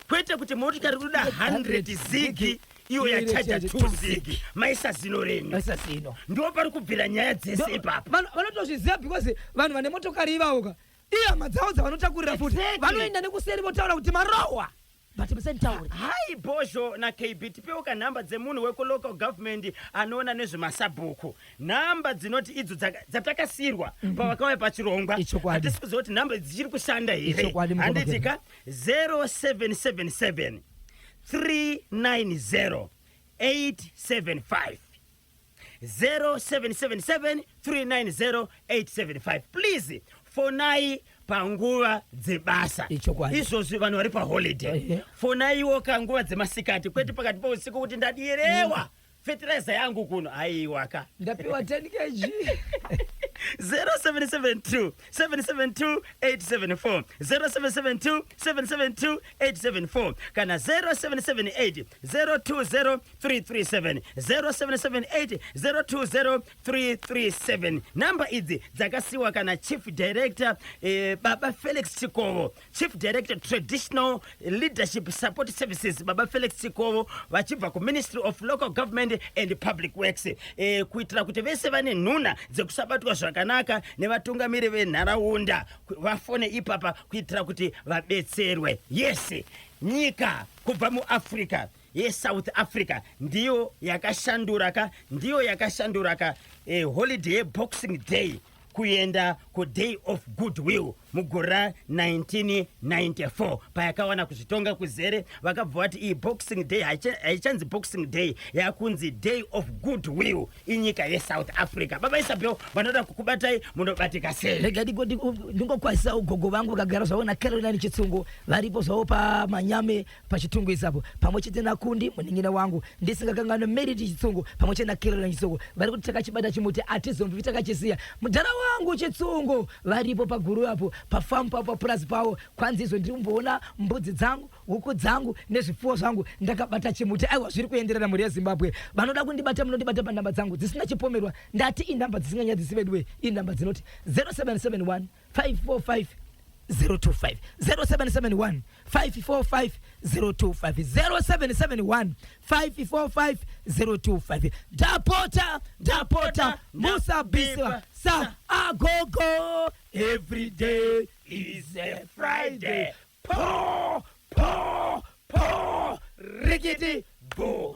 kwete kuti motikari ikuda 100 zig iyo yachaja 2 zig. Maisa zino renyu ndo pari kubvira nyaya dzese ipapa. Vanotozviziva because vanhu vane motokari ivavoka ihama dzavo dzavanotakurira futi vanoenda nekuseri votaura kuti marohwa. But musentaure. Hai Bosho na KB tipewo kanhamba dzemunhu wekulocal government anoona nezvemasabhuku. Nhamba dzinoti idzo dzatakasirwa pavakauya pachirongwa. Hatisi kuziva kuti nhamba dzichiri kushanda here. Handitika 0777 390 875. 0777 390 875. Please fonai panguva dzebasa. Izvozvi vanhu vari paholiday. Fonaiwo kanguva dzemasikati kwete pakati pausiku kuti ndadirewa fertilizer yangu kuno aiwaka ndapiwa 10 kg. 0772 772 874 0772 772 874 kana 0778 020 337 0778 020 337. Namba idzi dzakasiwa kana Chief Director Baba Felix Chikovo, Chief Director Traditional Leadership Support Services Baba Felix Chikovo, vachibva ku Ministry of Local Government and Public Works, kuitira kuti vese vane nhuna dzekusabatwa zvakanaka nevatungamiri venharaunda vafone ipapa kuitira kuti vabetserwe. Yes, nyika kubva muAfrica yeSouth Africa ndiyo yakashanduraka holiday Boxing Day kuenda ku Day of Goodwill mugora 1994 payakawana kuzvitonga kuzere vakabva vati iyi Boxing Day haichanzi Boxing Day yakunzi Day of Goodwill inyika yeSouth Africa. Baba Isabel vanoda kukubatai munobatika sei? Rega ndingokwazisa ugogo vangu vakagara zvavo naCaroline Chitsungu varipo zvavo pamanyame pachitungu isapo pamwe chete naKundi muningina wangu ndisingakanganwe Merit Chitsungu pamwe chete naCaroline Chitsungu vari kuti takachibata chimuti atizombi takachisiya mudhara wangu Chitsungu varipo paguru apo pafamu papo plus pawo kwanzi izvo ndirimboona mbudzi dzangu huku dzangu nezvipfuwo zvangu ndakabata chimuti. Aiwa zviri kuenderera mhuri yeZimbabwe vanoda kundibata munondibata panhamba dzangu dzisina chipomerwa ndati inhamba dzisinganyadzisi vedwe inhamba dzinoti 0771 545 025 0771 545 025 0771 545 025 Dapota Musa Biswa sa agogo. Every day is a Friday. Po rickety bo.